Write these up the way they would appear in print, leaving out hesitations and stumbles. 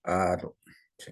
Ah, no. Sí.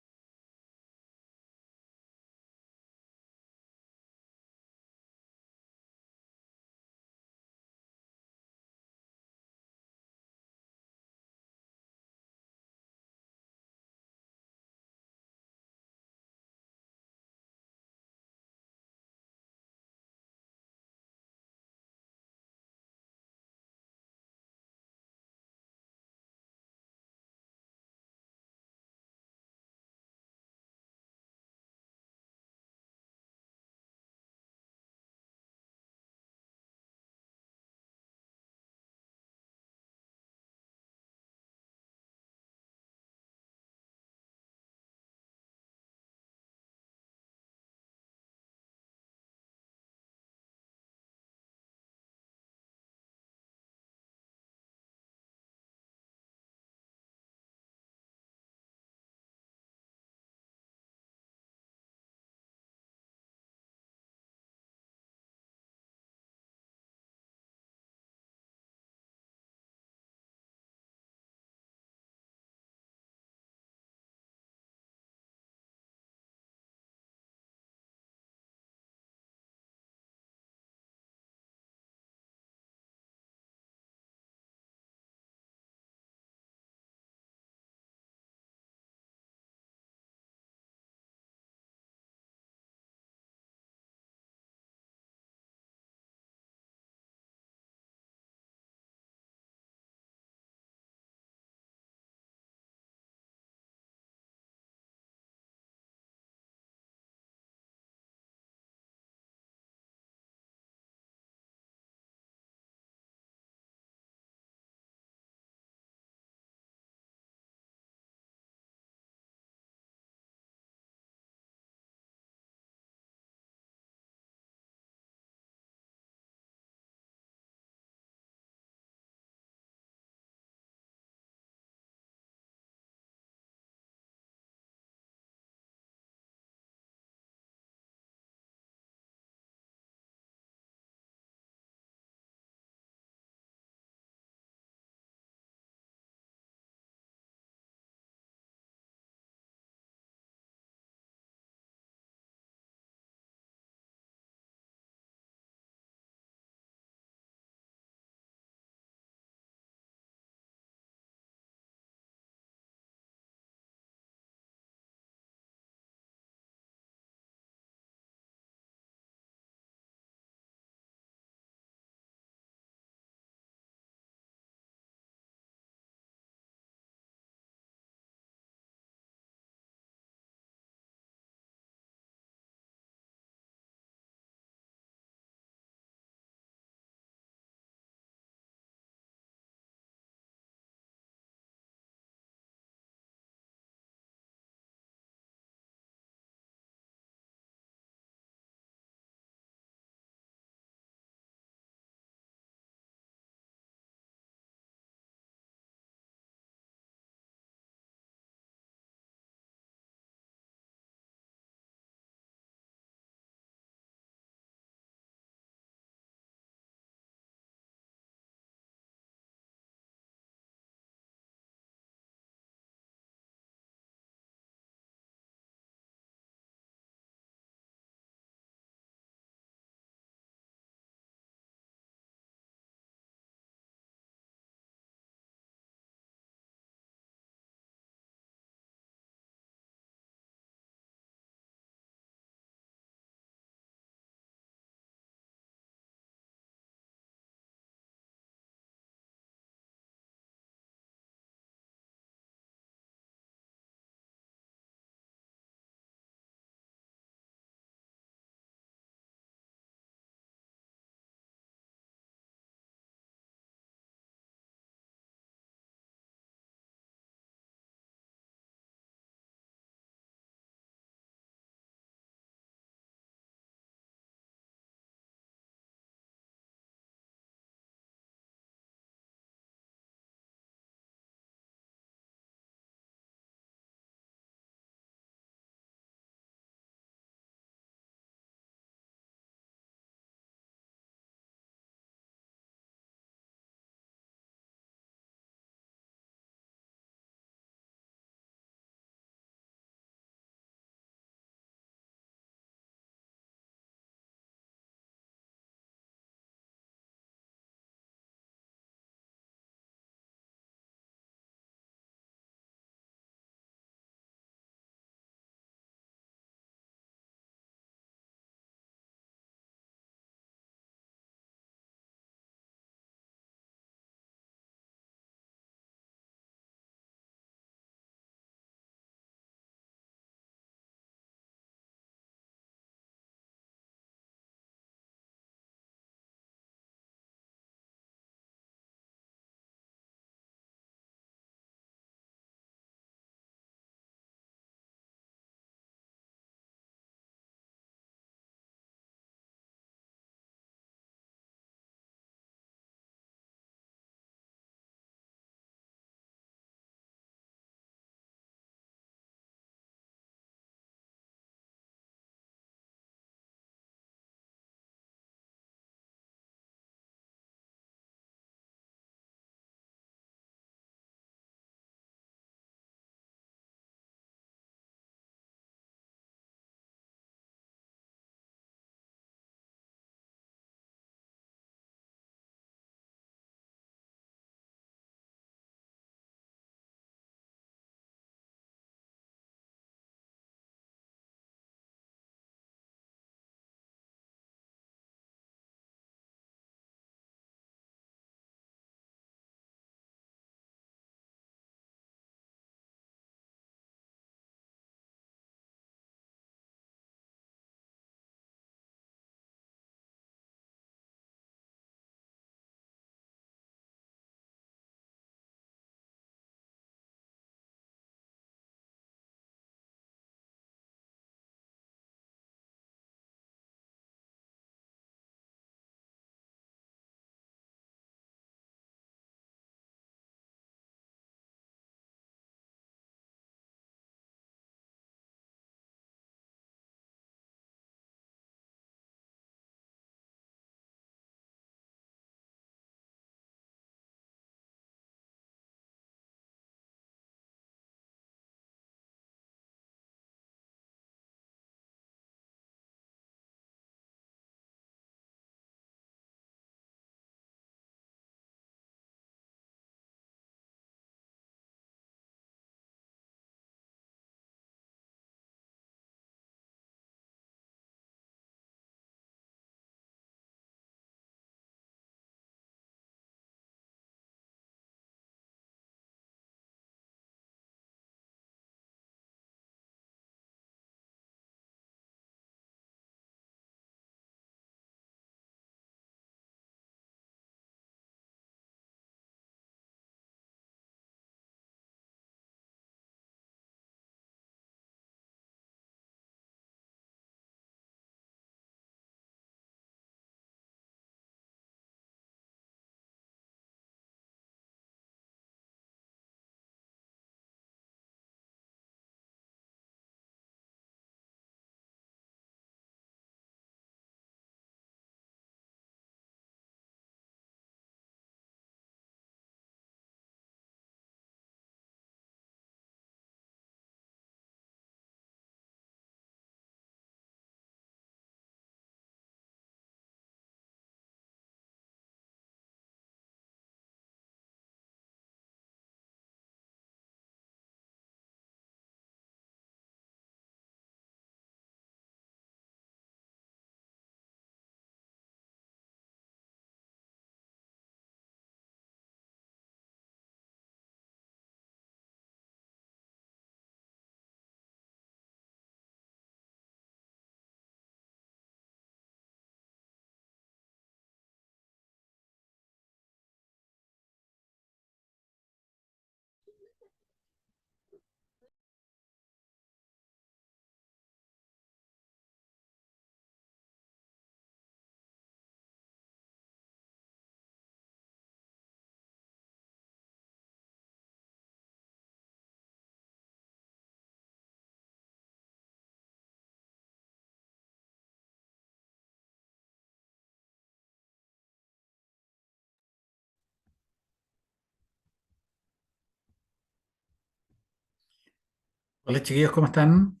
Hola chiquillos, ¿cómo están?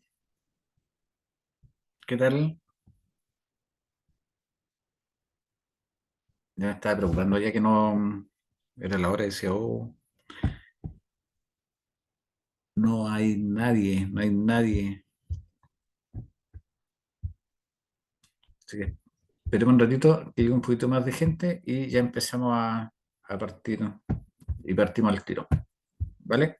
¿Qué tal? Ya me estaba preocupando ya que no era la hora y decía, oh, no hay nadie, no hay nadie. Así que esperemos un ratito que llegue un poquito más de gente y ya empezamos a partir, ¿no? Y partimos al tiro, ¿vale?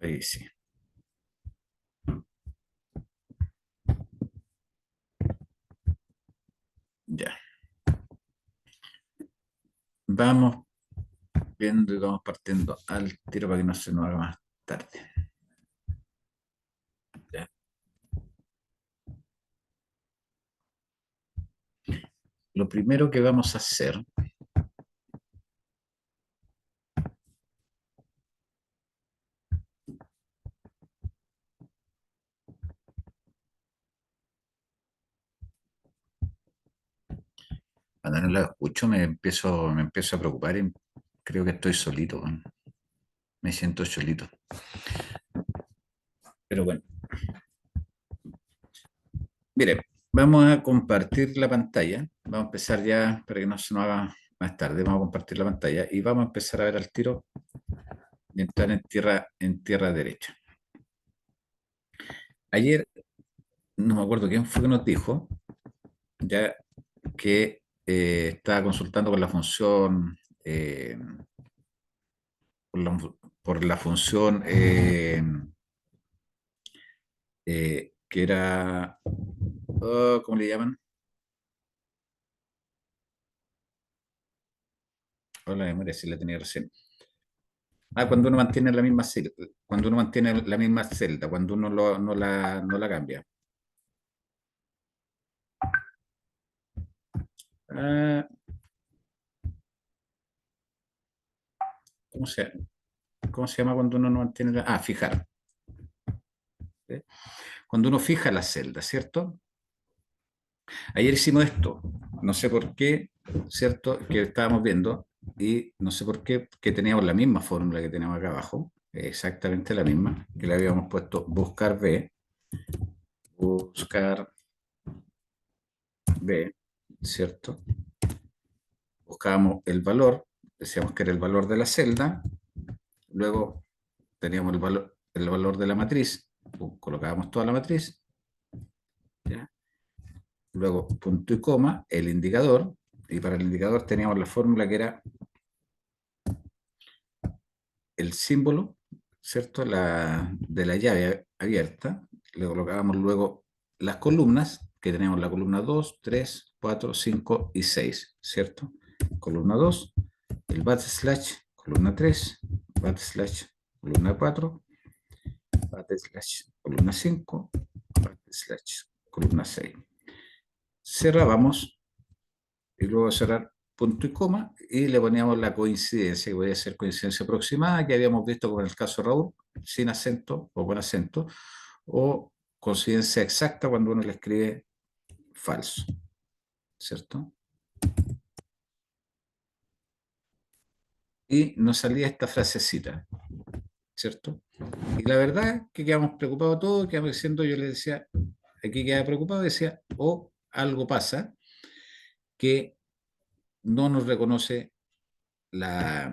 Ahí sí, ya. Vamos viendo y vamos partiendo al tiro para que no se nos haga más tarde. Ya. Lo primero que vamos a hacer, cuando no la escucho me empiezo a preocupar y creo que estoy solito, weón. Me siento solito. Pero bueno, mire, vamos a compartir la pantalla. Vamos a empezar ya para que no se nos haga más tarde. Vamos a compartir la pantalla y vamos a empezar a ver al tiro y entrar en tierra derecha. Ayer, no me acuerdo quién fue que nos dijo, ya que estaba consultando con la función, por la función que era, oh, ¿cómo le llaman? Oh, la memoria si la tenía recién. Ah, cuando uno mantiene la misma celda, cuando uno mantiene la misma celda, cuando uno no la cambia. Ah, ¿cómo se, cómo se llama cuando uno no mantiene la... Ah, fijar. ¿Sí? Cuando uno fija la celda, ¿cierto? Ayer hicimos esto, no sé por qué, ¿cierto? Que estábamos viendo y no sé por qué, que teníamos la misma fórmula que tenemos acá abajo, exactamente la misma, que le habíamos puesto buscar B, ¿cierto? Buscábamos el valor, decíamos que era el valor de la celda, luego teníamos el valor de la matriz, colocábamos toda la matriz, ¿ya? Luego punto y coma, el indicador, y para el indicador teníamos la fórmula que era el símbolo, ¿cierto? De la llave abierta, le colocábamos luego las columnas, que tenemos la columna 2, 3, 4, 5 y 6, ¿cierto? Columna 2, el backslash, columna 3, backslash, columna 4, backslash, columna 5, backslash, columna 6. Cerrábamos y luego cerrar punto y coma y le poníamos la coincidencia, que podía ser coincidencia aproximada, que habíamos visto como en el caso de Raúl, sin acento o con acento, o coincidencia exacta cuando uno le escribe falso, ¿cierto? Y nos salía esta frasecita, ¿cierto? Y la verdad que quedamos preocupados todos, quedamos diciendo, yo le decía, aquí quedaba preocupado, decía, o algo pasa que no nos reconoce la,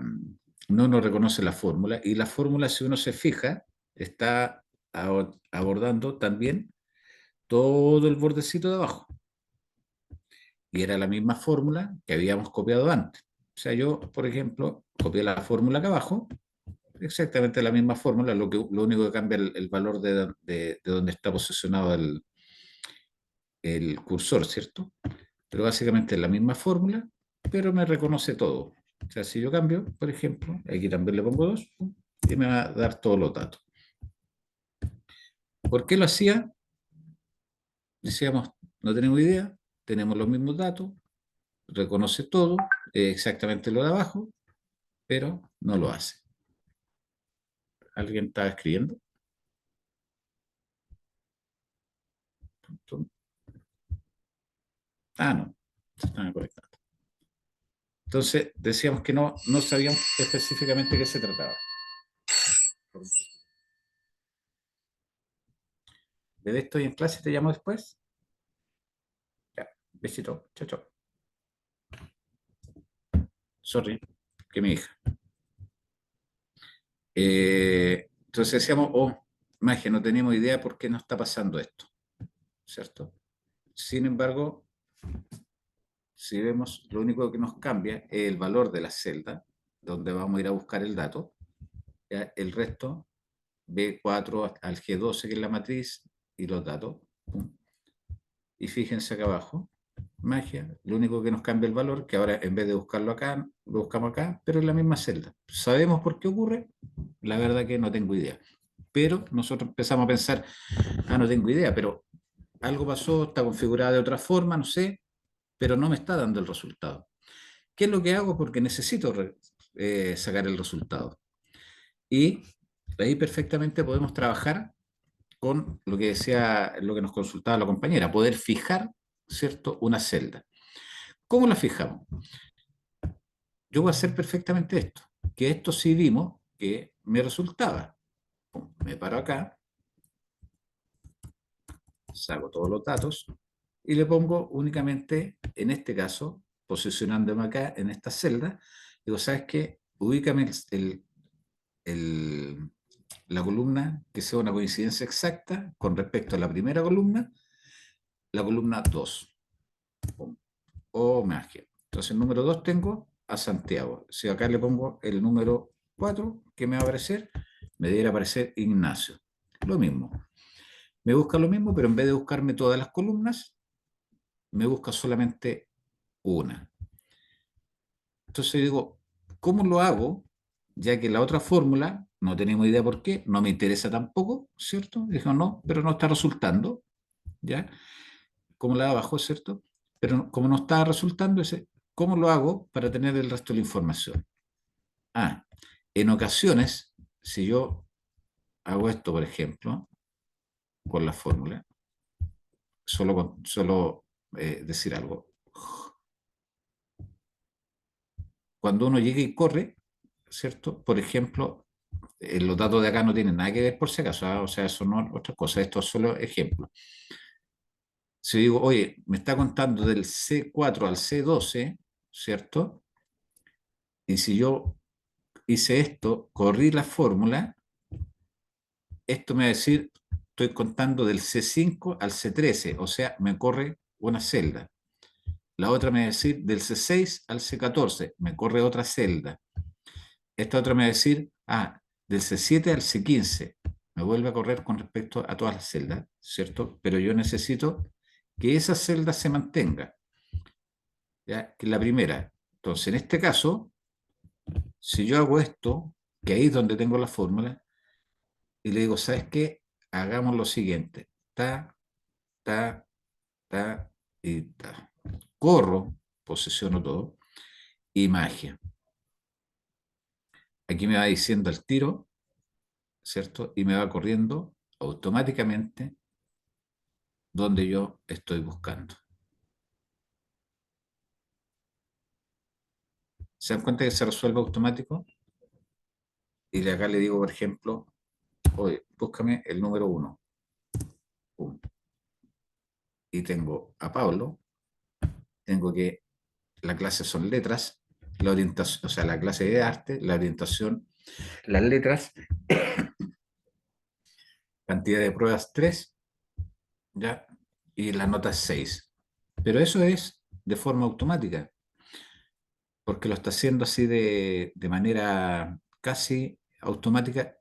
no nos reconoce la fórmula y la fórmula, si uno se fija, está abordando también todo el bordecito de abajo y era la misma fórmula que habíamos copiado antes. O sea, yo, por ejemplo, copié la fórmula acá abajo, exactamente la misma fórmula, lo único que cambia el valor de donde está posicionado el cursor, ¿cierto? Pero básicamente es la misma fórmula, pero me reconoce todo. O sea, si yo cambio, por ejemplo, aquí también le pongo 2 y me va a dar todos los datos. ¿Por qué lo hacía? Decíamos, no tenemos idea, tenemos los mismos datos, reconoce todo, exactamente lo de abajo, pero no lo hace. ¿Alguien está escribiendo? Ah, no, se están conectando. Entonces, decíamos que no sabíamos específicamente de qué se trataba. Bebé, estoy en clase, te llamo después. Ya, besito, chao, chao. Sorry, que mi hija. Entonces decíamos, oh, magia, no tenemos idea por qué nos está pasando esto, ¿cierto? Sin embargo, si vemos, lo único que nos cambia es el valor de la celda, donde vamos a ir a buscar el dato. ¿Ya? El resto, B4 al G12, que es la matriz, y los datos. ¡Pum! Y fíjense acá abajo, magia, lo único que nos cambia el valor, que ahora en vez de buscarlo acá, lo buscamos acá, pero en la misma celda. ¿Sabemos por qué ocurre? La verdad que no tengo idea. Pero nosotros empezamos a pensar, ah, no tengo idea, pero algo pasó, está configurada de otra forma, no sé, pero no me está dando el resultado. ¿Qué es lo que hago? Porque necesito sacar el resultado. Y ahí perfectamente podemos trabajar con lo que decía, lo que nos consultaba la compañera, poder fijar, ¿cierto?, una celda. ¿Cómo la fijamos? Yo voy a hacer perfectamente esto, que esto sí vimos que me resultaba. Me paro acá, saco todos los datos y le pongo únicamente, en este caso, posicionándome acá en esta celda, digo, ¿sabes qué? Ubícame el, la columna que sea una coincidencia exacta con respecto a la columna 2 o margen. Entonces, el número 2 tengo a Santiago. Si acá le pongo el número 4, ¿qué me va a aparecer? Me debería aparecer Ignacio. Lo mismo. Me busca lo mismo, pero en vez de buscarme todas las columnas, me busca solamente una. Entonces digo, ¿cómo lo hago? Ya que la otra fórmula, no tenemos idea por qué, no me interesa tampoco, ¿cierto? Dijo, no, pero no está resultando, ¿ya? Como la de abajo, ¿cierto? Pero como no está resultando, ese, ¿cómo lo hago para tener el resto de la información? Ah, en ocasiones, si yo hago esto, por ejemplo, con la fórmula, solo decir algo. Cuando uno llega y corre, ¿cierto? Por ejemplo, los datos de acá no tienen nada que ver por si acaso, ¿ah? O sea, eso no es otra cosa, esto es solo ejemplo. Si digo, oye, me está contando del C4 al C12, ¿cierto? Y si yo hice esto, corrí la fórmula, esto me va a decir, estoy contando del C5 al C13, o sea, me corre una celda. La otra me va a decir del C6 al C14, me corre otra celda. Esta otra me va a decir, del C7 al C15, me vuelve a correr con respecto a todas las celdas, ¿cierto? Pero yo necesito que esa celda se mantenga, ¿ya? Que es la primera. Entonces, en este caso, si yo hago esto, que ahí es donde tengo la fórmula, y le digo, ¿sabes qué? Hagamos lo siguiente. Ta, ta, ta y ta. Corro, posiciono todo, y magia. Aquí me va diciendo el tiro, ¿cierto? Y me va corriendo automáticamente donde yo estoy buscando. ¿Se dan cuenta que se resuelve automático? Y de acá le digo, por ejemplo, oye, búscame el número 1. Y tengo a Pablo, tengo que la clase son letras, la orientación, o sea, la clase de arte, la orientación, las letras, cantidad de pruebas 3, ¿ya? Y la nota es 6. Pero eso es de forma automática, porque lo está haciendo así de manera casi automática,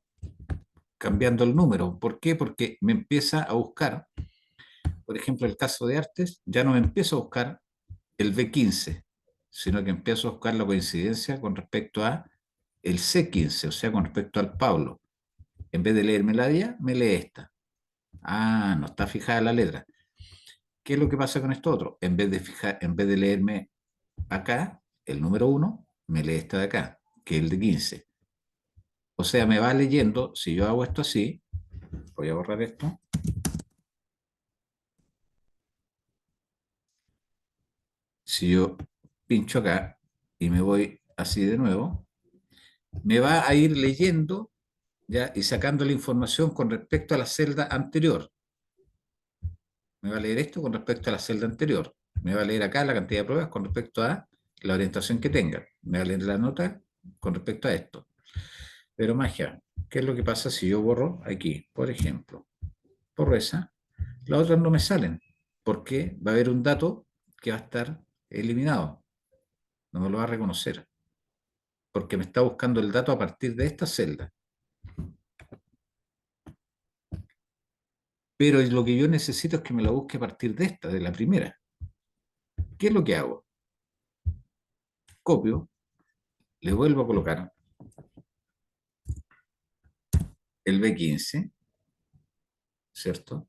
cambiando el número. ¿Por qué? Porque me empieza a buscar, por ejemplo, el caso de artes, ya no me empiezo a buscar el B15, sino que empiezo a buscar la coincidencia con respecto a el C15, o sea, con respecto al Pablo. En vez de leerme la día, me lee esta. No está fijada la letra. ¿Qué es lo que pasa con esto otro? En vez de leerme acá, el número 1, me lee esta de acá, que es el de 15. O sea, me va leyendo, si yo hago esto así, voy a borrar esto, si yo pincho acá y me voy así de nuevo, me va a ir leyendo, ¿ya? Y sacando la información con respecto a la celda anterior. Me va a leer esto con respecto a la celda anterior. Me va a leer acá la cantidad de pruebas con respecto a la orientación que tenga. Me va a leer la nota con respecto a esto. Pero magia, ¿qué es lo que pasa si yo borro aquí? Por ejemplo, borro esa, las otras no me salen. Porque va a haber un dato que va a estar eliminado. No me lo va a reconocer. Porque me está buscando el dato a partir de esta celda. Pero lo que yo necesito es que me la busque a partir de esta, de la primera. ¿Qué es lo que hago? Copio, le vuelvo a colocar el B15, ¿cierto?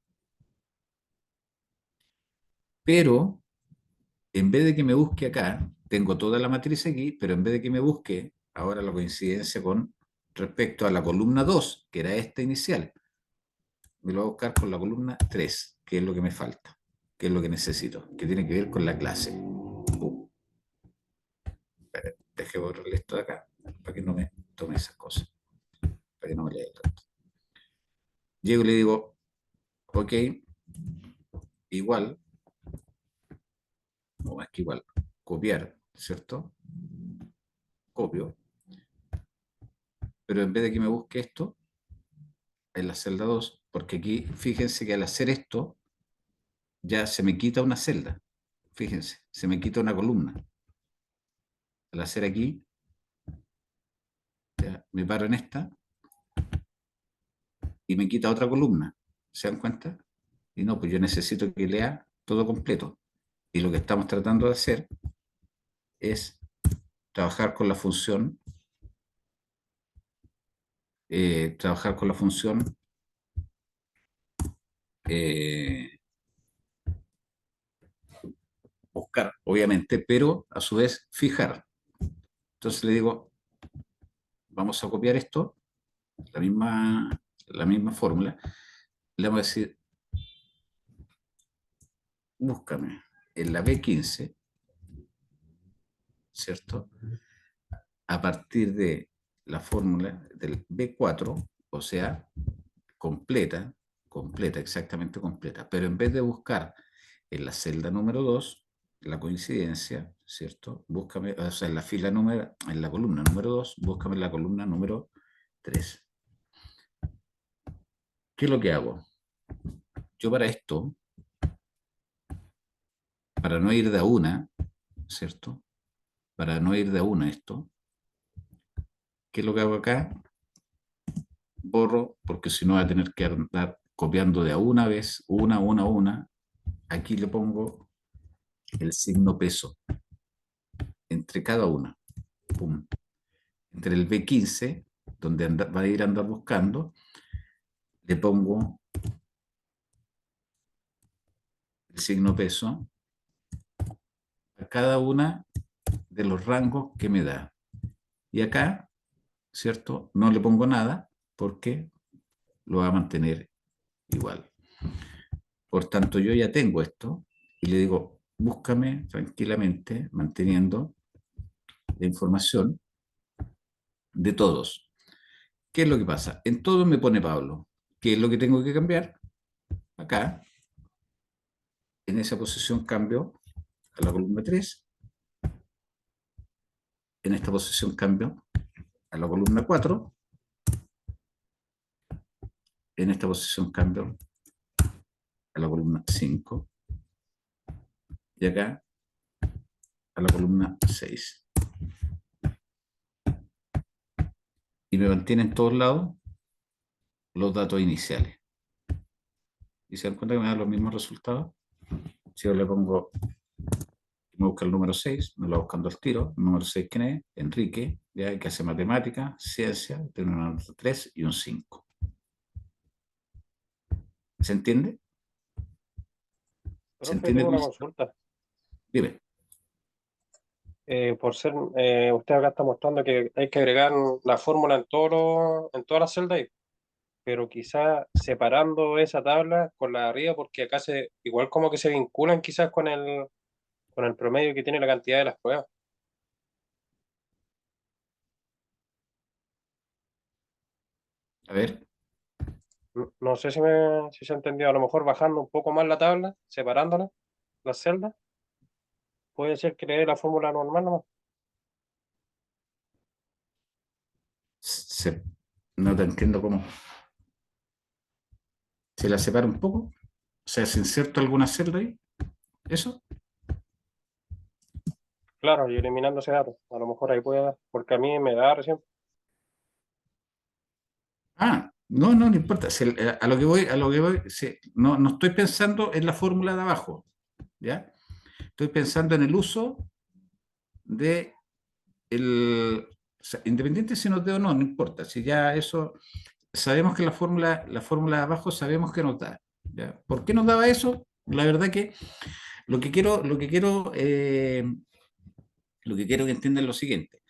Pero en vez de que me busque acá, tengo toda la matriz aquí, pero en vez de que me busque ahora la coincidencia con respecto a la columna 2, que era esta inicial, me lo va a buscar con la columna 3, que es lo que me falta, que es lo que necesito, que tiene que ver con la clase. Deje borrar esto de acá, para que no me tome esas cosas, para que no me lea tanto. Llego y le digo, ok, igual, o más que igual, copiar, ¿cierto? Copio, pero en vez de que me busque esto, en la celda 2, porque aquí, fíjense que al hacer esto, ya se me quita una celda, fíjense, se me quita una columna. Al hacer aquí, ya, me paro en esta, y me quita otra columna, ¿se dan cuenta? Y no, pues yo necesito que lea todo completo. Y lo que estamos tratando de hacer es trabajar con la función, trabajar con la función eh, buscar, obviamente, pero a su vez fijar. Entonces le digo, vamos a copiar esto, la misma fórmula. Le vamos a decir, búscame en la B15, ¿cierto? A partir de la fórmula del B4, o sea, completa, completa, exactamente completa, pero en vez de buscar en la celda número 2 la coincidencia, ¿cierto? Búscame, o sea, en la fila número, en la columna número 2, búscame en la columna número 3. ¿Qué es lo que hago? Yo para esto, para no ir de a una, ¿cierto? Para no ir de a una esto, ¿qué es lo que hago acá? Borro, porque si no voy a tener que andar copiando de a una vez, una. Aquí le pongo el signo peso entre cada una. Pum. Entre el B15, donde va a ir a andar buscando, le pongo el signo peso a cada una de los rangos que me da. Y acá, ¿cierto? No le pongo nada porque lo va a mantener igual. Por tanto, yo ya tengo esto y le digo, búscame tranquilamente, manteniendo la información de todos. ¿Qué es lo que pasa? En todos me pone Pablo. ¿Qué es lo que tengo que cambiar? Acá, en esa posición cambio a la columna 3. En esta posición cambio a la columna 4. En esta posición cambio a la columna 5. Y acá a la columna 6. Y me mantiene en todos lados los datos iniciales. Y se dan cuenta que me dan los mismos resultados. Si yo le pongo, me busca el número 6, me lo va buscando al tiro. El número 6, ¿quién es? Enrique, ya, que hace matemática, ciencia, tiene una nota 3 y un 5. ¿Se entiende? ¿Se Profe, entiende tengo cómo una se... consulta. Dime. Por ser, usted acá está mostrando que hay que agregar la fórmula en todas las celdas, pero quizás separando esa tabla con la de arriba, porque acá igual como que se vinculan quizás con el promedio que tiene la cantidad de las pruebas. A ver. No sé si se ha entendido, a lo mejor bajando un poco más la tabla, separándola, las celdas, puede ser que le dé la fórmula normal nomás. Se, no te entiendo cómo. Se la separa un poco. O sea, se inserta alguna celda ahí. ¿Eso? Claro, y eliminando ese dato, a lo mejor ahí puede dar, porque a mí me da recién. Ah, no, no importa. A lo que voy, no, no estoy pensando en la fórmula de abajo, ¿ya? Estoy pensando en el uso de o sea, independiente si nos dé o no, no importa. Si ya eso, sabemos que la fórmula de abajo sabemos que nos da, ¿ya? ¿Por qué nos daba eso? La verdad que lo que quiero, lo que quiero, lo que quiero que entiendan es lo siguiente.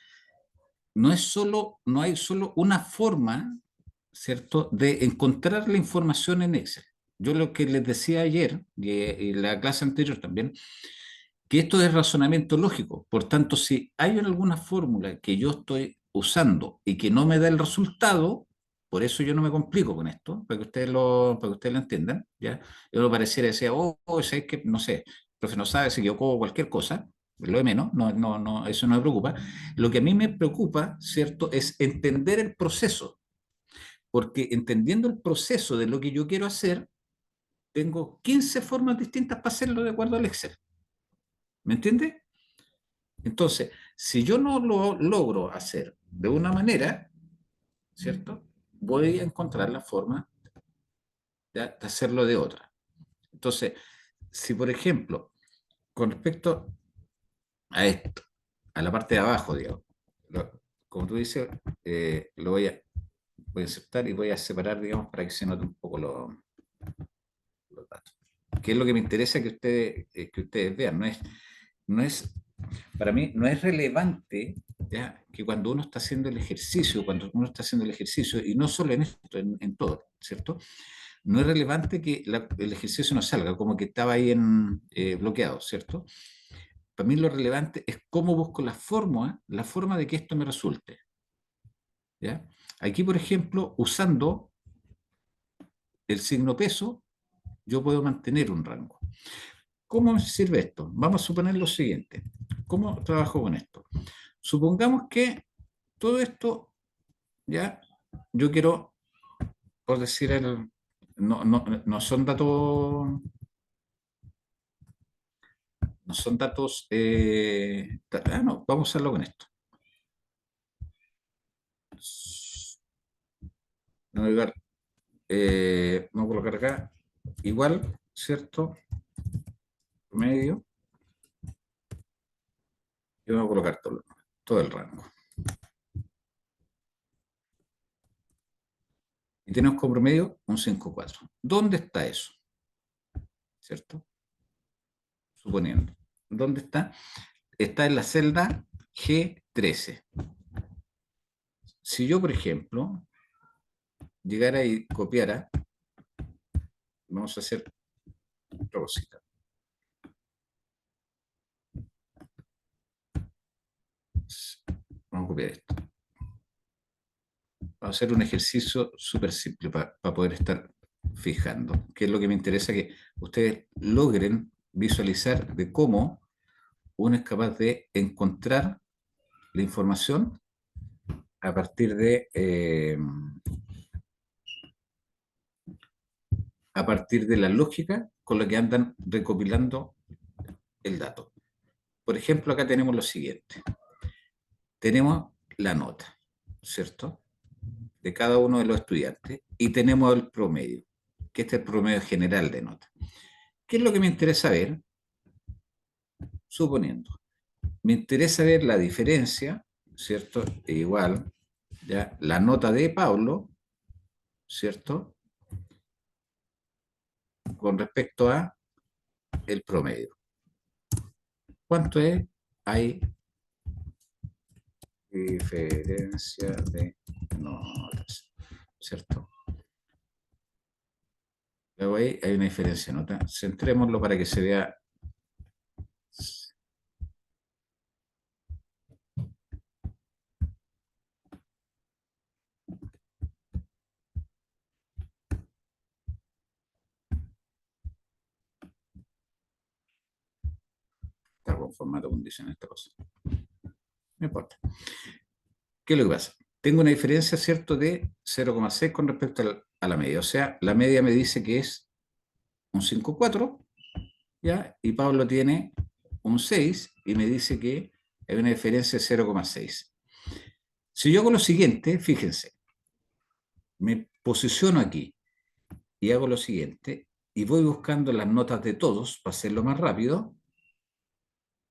No hay solo una forma, ¿cierto?, de encontrar la información en Excel. Yo lo que les decía ayer, y en la clase anterior también, que esto es razonamiento lógico. Por tanto, si hay alguna fórmula que yo estoy usando y que no me da el resultado, por eso yo no me complico con esto, para que ustedes lo entiendan, ¿ya? Yo no pareciera decir, ¿sabes qué? No sé, profe no sabe, se equivocó cualquier cosa, lo de menos, eso no me preocupa. Lo que a mí me preocupa, ¿cierto?, es entender el proceso, porque entendiendo el proceso de lo que yo quiero hacer, tengo 15 formas distintas para hacerlo de acuerdo al Excel. ¿Me entiende? Entonces, si yo no lo logro hacer de una manera, ¿cierto? Voy a encontrar la forma de hacerlo de otra. Entonces, si por ejemplo, con respecto a esto, a la parte de abajo, digamos, como tú dices, voy a insertar y voy a separar, digamos, para que se note un poco los datos. ¿Qué es lo que me interesa que ustedes vean? No es, para mí, no es relevante, ¿ya?, que cuando uno está haciendo el ejercicio, y no solo en esto, en todo, ¿cierto? No es relevante que el ejercicio no salga, como que estaba ahí bloqueado, ¿cierto? Para mí lo relevante es cómo busco la forma de que esto me resulte, ¿ya? Aquí, por ejemplo, usando el signo peso, yo puedo mantener un rango. ¿Cómo me sirve esto? Vamos a suponer lo siguiente. ¿Cómo trabajo con esto? Supongamos que todo esto, ya, yo quiero, por decir, no son datos, no, vamos a hacerlo con esto. Vamos a colocar acá, igual, ¿cierto? Promedio, y vamos a colocar todo el rango. Y tenemos como promedio un 5,4. ¿Dónde está eso? ¿Cierto? Suponiendo. ¿Dónde está? Está en la celda G13. Si yo, por ejemplo, llegara y copiara, vamos a hacer otra cosita. Vamos a copiar esto. Vamos a hacer un ejercicio súper simple para poder estar fijando, que es lo que me interesa, que ustedes logren visualizar de cómo uno es capaz de encontrar la información a partir de la lógica con la que andan recopilando el dato. Por ejemplo, acá tenemos lo siguiente. Tenemos la nota, ¿cierto?, de cada uno de los estudiantes, y tenemos el promedio, que este es el promedio general de nota. ¿Qué es lo que me interesa ver? Suponiendo, me interesa ver la diferencia, ¿cierto? E igual, ya, la nota de Pablo, ¿cierto?, con respecto a el promedio. ¿Cuánto es? Hay diferencia de notas, ¿cierto? Luego ahí hay una diferencia de nota. Centrémoslo para que se vea. Está con formato como dicen esta cosa. No importa. ¿Qué es lo que pasa? Tengo una diferencia, ¿cierto?, de 0,6 con respecto a la media. O sea, la media me dice que es un 5,4, ¿ya? Y Pablo tiene un 6 y me dice que hay una diferencia de 0,6. Si yo hago lo siguiente, fíjense, me posiciono aquí y hago lo siguiente y voy buscando las notas de todos para hacerlo más rápido,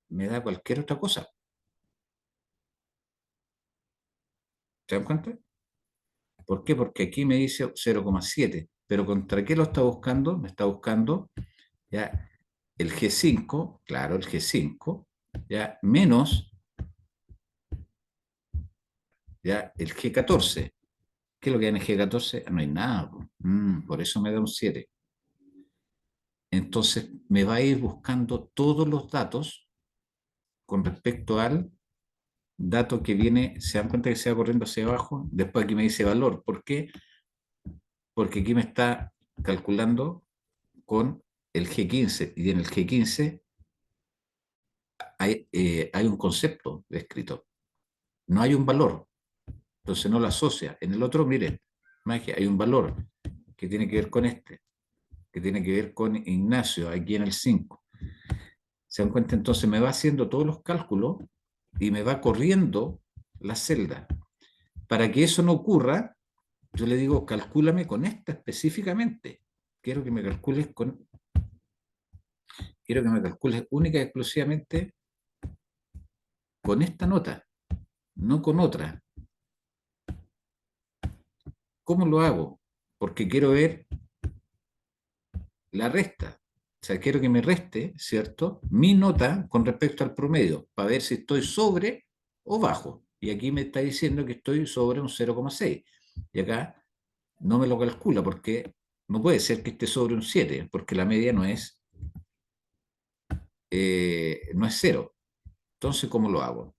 me da cualquier otra cosa. ¿Se dan cuenta? ¿Por qué? Porque aquí me dice 0,7, pero ¿contra qué lo está buscando? Me está buscando, ya, el G5, claro, el G5, ya, menos, ya, el G14. ¿Qué es lo que hay en el G14? No hay nada. Por eso me da un 7. Entonces me va a ir buscando todos los datos con respecto al dato que viene. ¿Se dan cuenta que se va corriendo hacia abajo? Después aquí me dice valor. ¿Por qué? Porque aquí me está calculando con el G15, y en el G15 hay un concepto descrito, no hay un valor, entonces no lo asocia. En el otro, miren, magia, hay un valor que tiene que ver con este, que tiene que ver con Ignacio, aquí en el 5. ¿Se dan cuenta? Entonces me va haciendo todos los cálculos y me va corriendo la celda. Para que eso no ocurra, yo le digo, calcúlame con esta específicamente. Quiero que me calcules única y exclusivamente con esta nota, no con otra. ¿Cómo lo hago? Porque quiero ver la resta. O sea, quiero que me reste, ¿cierto? Mi nota con respecto al promedio, para ver si estoy sobre o bajo. Y aquí me está diciendo que estoy sobre un 0,6. Y acá no me lo calcula porque no puede ser que esté sobre un 7, porque la media no es 0. Entonces, ¿cómo lo hago?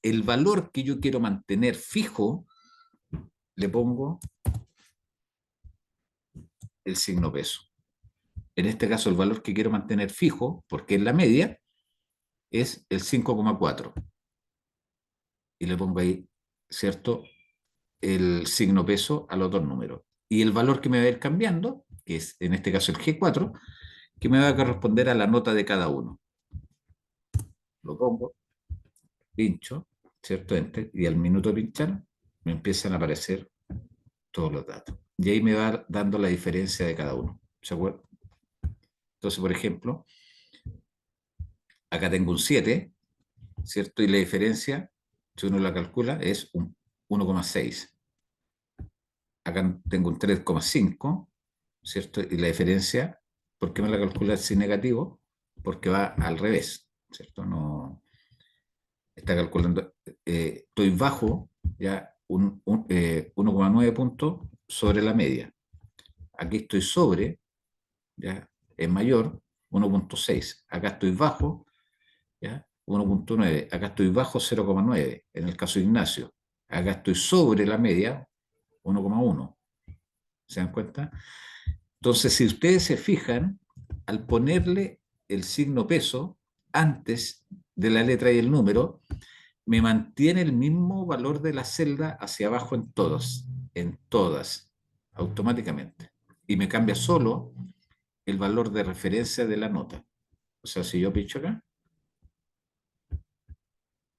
El valor que yo quiero mantener fijo, le pongo el signo peso. En este caso, el valor que quiero mantener fijo, porque es la media, es el 5,4. Y le pongo ahí, ¿cierto? El signo peso a los dos números. Y el valor que me va a ir cambiando, que es en este caso el G4, que me va a corresponder a la nota de cada uno. Lo pongo, pincho, ¿cierto? Enter, y al minuto de pinchar me empiezan a aparecer todos los datos. Y ahí me va dando la diferencia de cada uno. ¿Se acuerdan? Entonces, por ejemplo, acá tengo un 7, ¿cierto? Y la diferencia, si uno la calcula, es un 1,6. Acá tengo un 3,5, ¿cierto? Y la diferencia, ¿por qué me la calcula así negativo? Porque va al revés, ¿cierto? No está calculando, estoy bajo ya 1,9 puntos sobre la media. Aquí estoy sobre, ya es mayor, 1,6. Acá estoy bajo, ya 1,9. Acá estoy bajo 0,9 en el caso de Ignacio. Acá estoy sobre la media, 1,1. ¿Se dan cuenta? Entonces, si ustedes se fijan, al ponerle el signo peso antes de la letra y el número, me mantiene el mismo valor de la celda hacia abajo en todas, automáticamente. Y me cambia solo el valor de referencia de la nota. O sea, si yo pincho acá,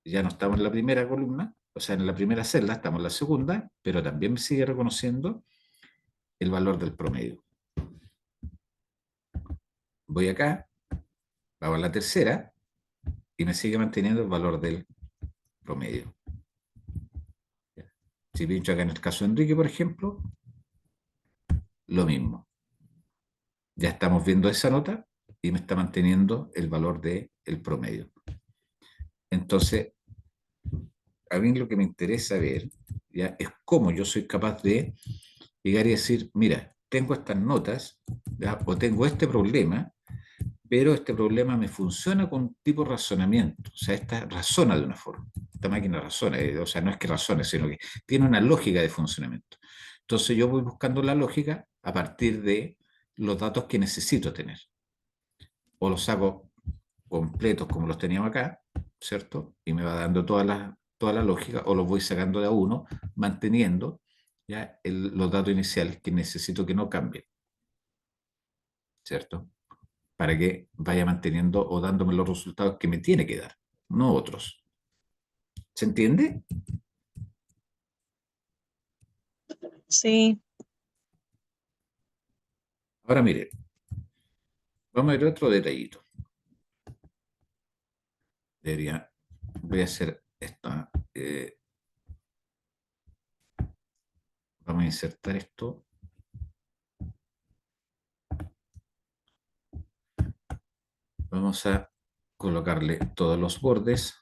ya no estamos en la primera columna, o sea, en la primera celda, estamos en la segunda, pero también me sigue reconociendo el valor del promedio. Voy acá, vamos a la tercera, y me sigue manteniendo el valor del promedio. Si pincho acá en el caso de Enrique, por ejemplo, lo mismo. Ya estamos viendo esa nota y me está manteniendo el valor del promedio. Entonces, a mí lo que me interesa ver ya es cómo yo soy capaz de llegar y decir, mira, tengo estas notas, ¿ya? O tengo este problema, pero este problema me funciona con tipo de razonamiento. O sea, esta razona de una forma. Esta máquina razona, o sea, no es que razone, sino que tiene una lógica de funcionamiento. Entonces yo voy buscando la lógica a partir de los datos que necesito tener. O los saco completos como los teníamos acá, ¿cierto? Y me va dando toda la lógica, o los voy sacando de a uno, manteniendo ya los datos iniciales que necesito que no cambien, ¿cierto? Para que vaya manteniendo o dándome los resultados que me tiene que dar, no otros. ¿Se entiende? Sí, Ahora mire, vamos a ver otro detallito. Voy a hacer esto. Vamos a insertar esto. Vamos a colocarle todos los bordes.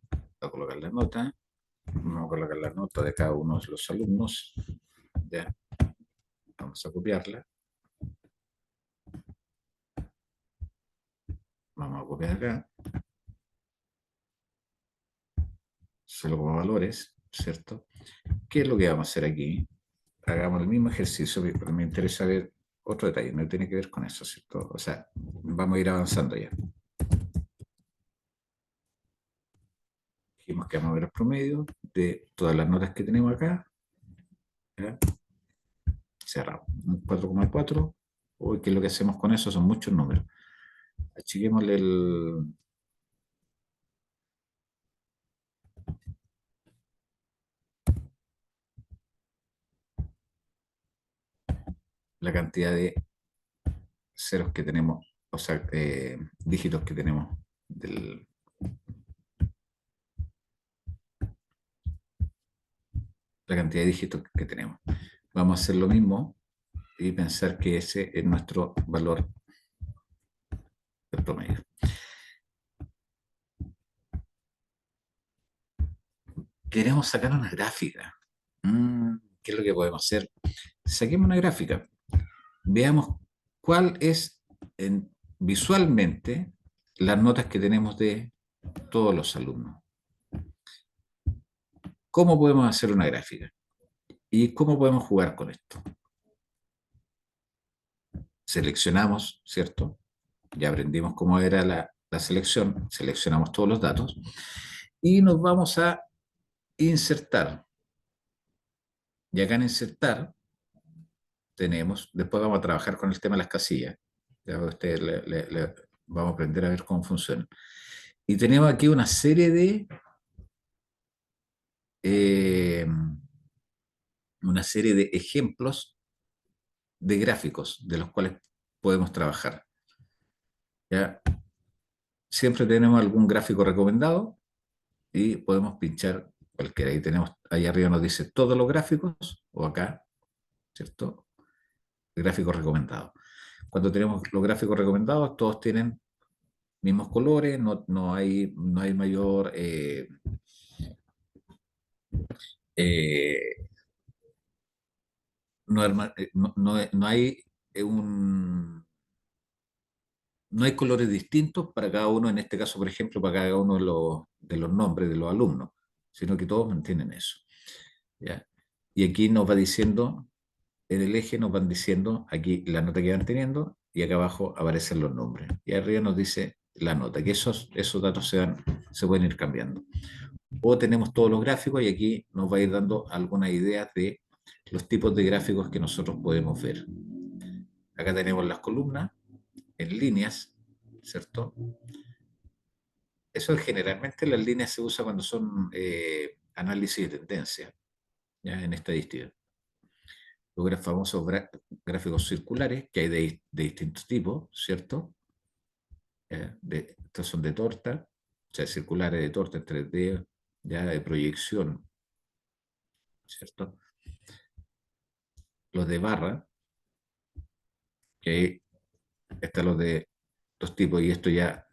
Voy a colocar la nota. Vamos a colocar la nota de cada uno de los alumnos. Ya. Vamos a copiarla. Vamos a copiar acá. Solo como valores, ¿cierto? ¿Qué es lo que vamos a hacer aquí? Hagamos el mismo ejercicio, porque me interesa ver otro detalle, no tiene que ver con eso, ¿cierto? O sea, vamos a ir avanzando ya. dijimos que vamos a ver el promedio de todas las notas que tenemos acá. ¿Ya? Cerramos. 4,4. Uy, ¿qué es lo que hacemos con eso? Son muchos números. Achiquémosle la cantidad de ceros que tenemos, o sea, dígitos que tenemos la cantidad de dígitos que tenemos. Vamos a hacer lo mismo y pensar que ese es nuestro valor del promedio. Queremos sacar una gráfica. ¿Qué es lo que podemos hacer? Saquemos una gráfica. Veamos cuál es visualmente las notas que tenemos de todos los alumnos. ¿Cómo podemos hacer una gráfica? ¿Y cómo podemos jugar con esto? Seleccionamos, ¿cierto? Ya aprendimos cómo era la selección, seleccionamos todos los datos y nos vamos a insertar. Y acá en insertar tenemos, después vamos a trabajar con el tema de las casillas. Ya ustedes vamos a aprender a ver cómo funciona. Y tenemos aquí una serie de ejemplos de gráficos de los cuales podemos trabajar. ¿Ya? Siempre tenemos algún gráfico recomendado y podemos pinchar cualquiera. Ahí tenemos, ahí arriba nos dice todos los gráficos, o acá, ¿cierto? Gráficos recomendados. Cuando tenemos los gráficos recomendados, todos tienen mismos colores, no hay mayor no hay no hay colores distintos para cada uno, en este caso, por ejemplo, para cada uno de los nombres de los alumnos, sino que todos mantienen eso. ¿Ya? Y aquí nos va diciendo, en el eje nos van diciendo aquí la nota que van teniendo y acá abajo aparecen los nombres. Y arriba nos dice la nota, que esos datos se pueden ir cambiando. O tenemos todos los gráficos y aquí nos va a ir dando algunas ideas de los tipos de gráficos que nosotros podemos ver. Acá tenemos las columnas en líneas, ¿cierto? Eso generalmente las líneas se usa cuando son análisis de tendencia, ya en estadística. Los famosos gráficos circulares, que hay de distintos tipos, ¿cierto? Estos son de torta, o sea, circulares de torta en 3D, ya de proyección, ¿cierto? Los de barra, que están los de dos tipos, y esto ya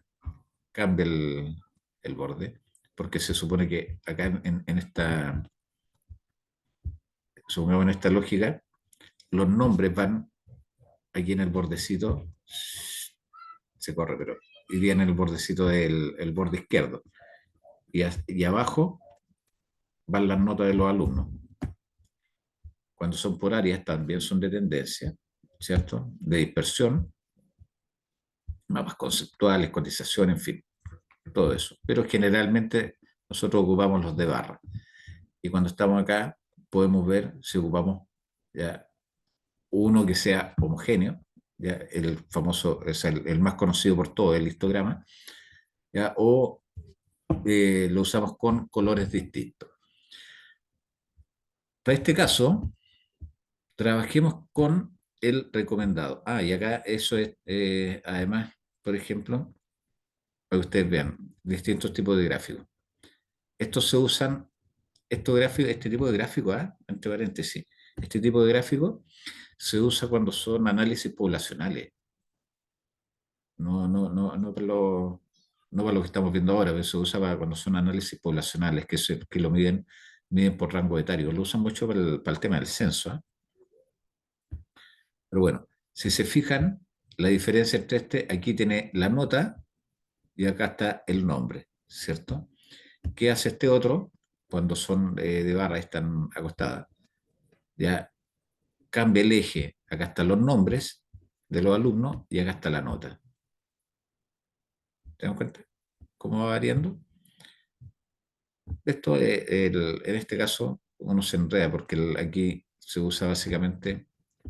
cambia el borde, porque se supone que acá en esta, supongamos en esta lógica, los nombres van aquí en el bordecito, se corre, pero iría en el bordecito del borde izquierdo. Y abajo van las notas de los alumnos. Cuando son por áreas también son de tendencia, ¿cierto? De dispersión, mapas conceptuales, cotización, en fin, todo eso. Pero generalmente nosotros ocupamos los de barra. Y cuando estamos acá podemos ver si ocupamos ya uno que sea homogéneo, ¿ya? El famoso, es el más conocido por todo, el histograma, ¿ya? O lo usamos con colores distintos. Para este caso, trabajemos con el recomendado. Y acá eso es, además, por ejemplo, para que ustedes vean, distintos tipos de gráficos. Estos se usan, este tipo de gráficos, entre paréntesis, este tipo de gráficos se usa cuando son análisis poblacionales. No para lo que estamos viendo ahora, pero se usa para cuando son análisis poblacionales, que lo miden por rango etario. Lo usan mucho para el tema del censo. Pero bueno, si se fijan, la diferencia entre aquí tiene la nota y acá está el nombre, ¿cierto? ¿Qué hace este otro cuando son de barra y están acostadas? Ya cambia el eje, acá están los nombres de los alumnos y acá está la nota. ¿Te dan cuenta? ¿Cómo va variando? esto en este caso uno se enreda porque aquí se usa básicamente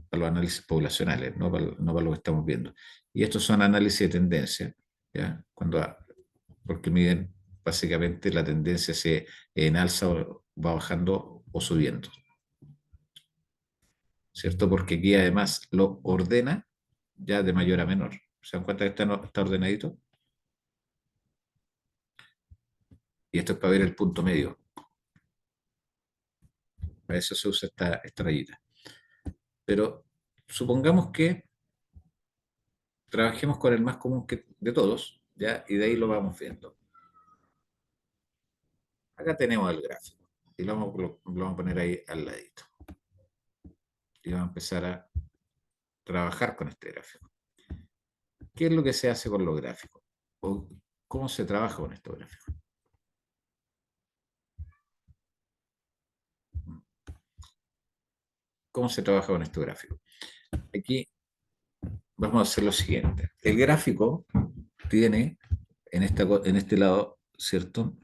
para los análisis poblacionales, no para lo que estamos viendo. Y estos son análisis de tendencia, ¿ya? Porque miden básicamente la tendencia si en alza o va bajando o subiendo, ¿cierto? Porque aquí además lo ordena ya de mayor a menor. ¿Se dan cuenta que está ordenadito? Y esto es para ver el punto medio. Para eso se usa esta rayita. Pero supongamos que trabajemos con el más común de todos, ¿ya? Y de ahí lo vamos viendo. Acá tenemos el gráfico. Y lo vamos a poner ahí al ladito. Y vamos a empezar a trabajar con este gráfico. ¿Qué es lo que se hace con los gráficos? ¿O cómo se trabaja con estos gráficos? ¿Cómo se trabaja con estos gráficos? Aquí vamos a hacer lo siguiente. El gráfico tiene en este lado, ¿cierto?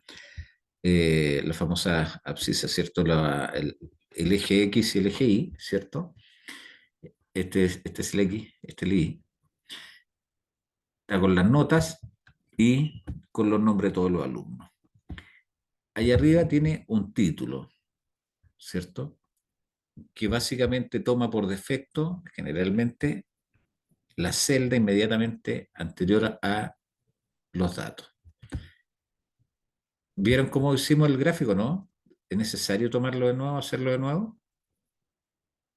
La famosa abscisa, ¿cierto? El eje X y el eje Y, ¿cierto? Este es el X, este es el Y. Está con las notas y con los nombres de todos los alumnos. Allá arriba tiene un título, ¿cierto? Que básicamente toma por defecto, generalmente, la celda inmediatamente anterior a los datos. ¿Vieron cómo hicimos el gráfico, no? ¿Es necesario tomarlo de nuevo, hacerlo de nuevo?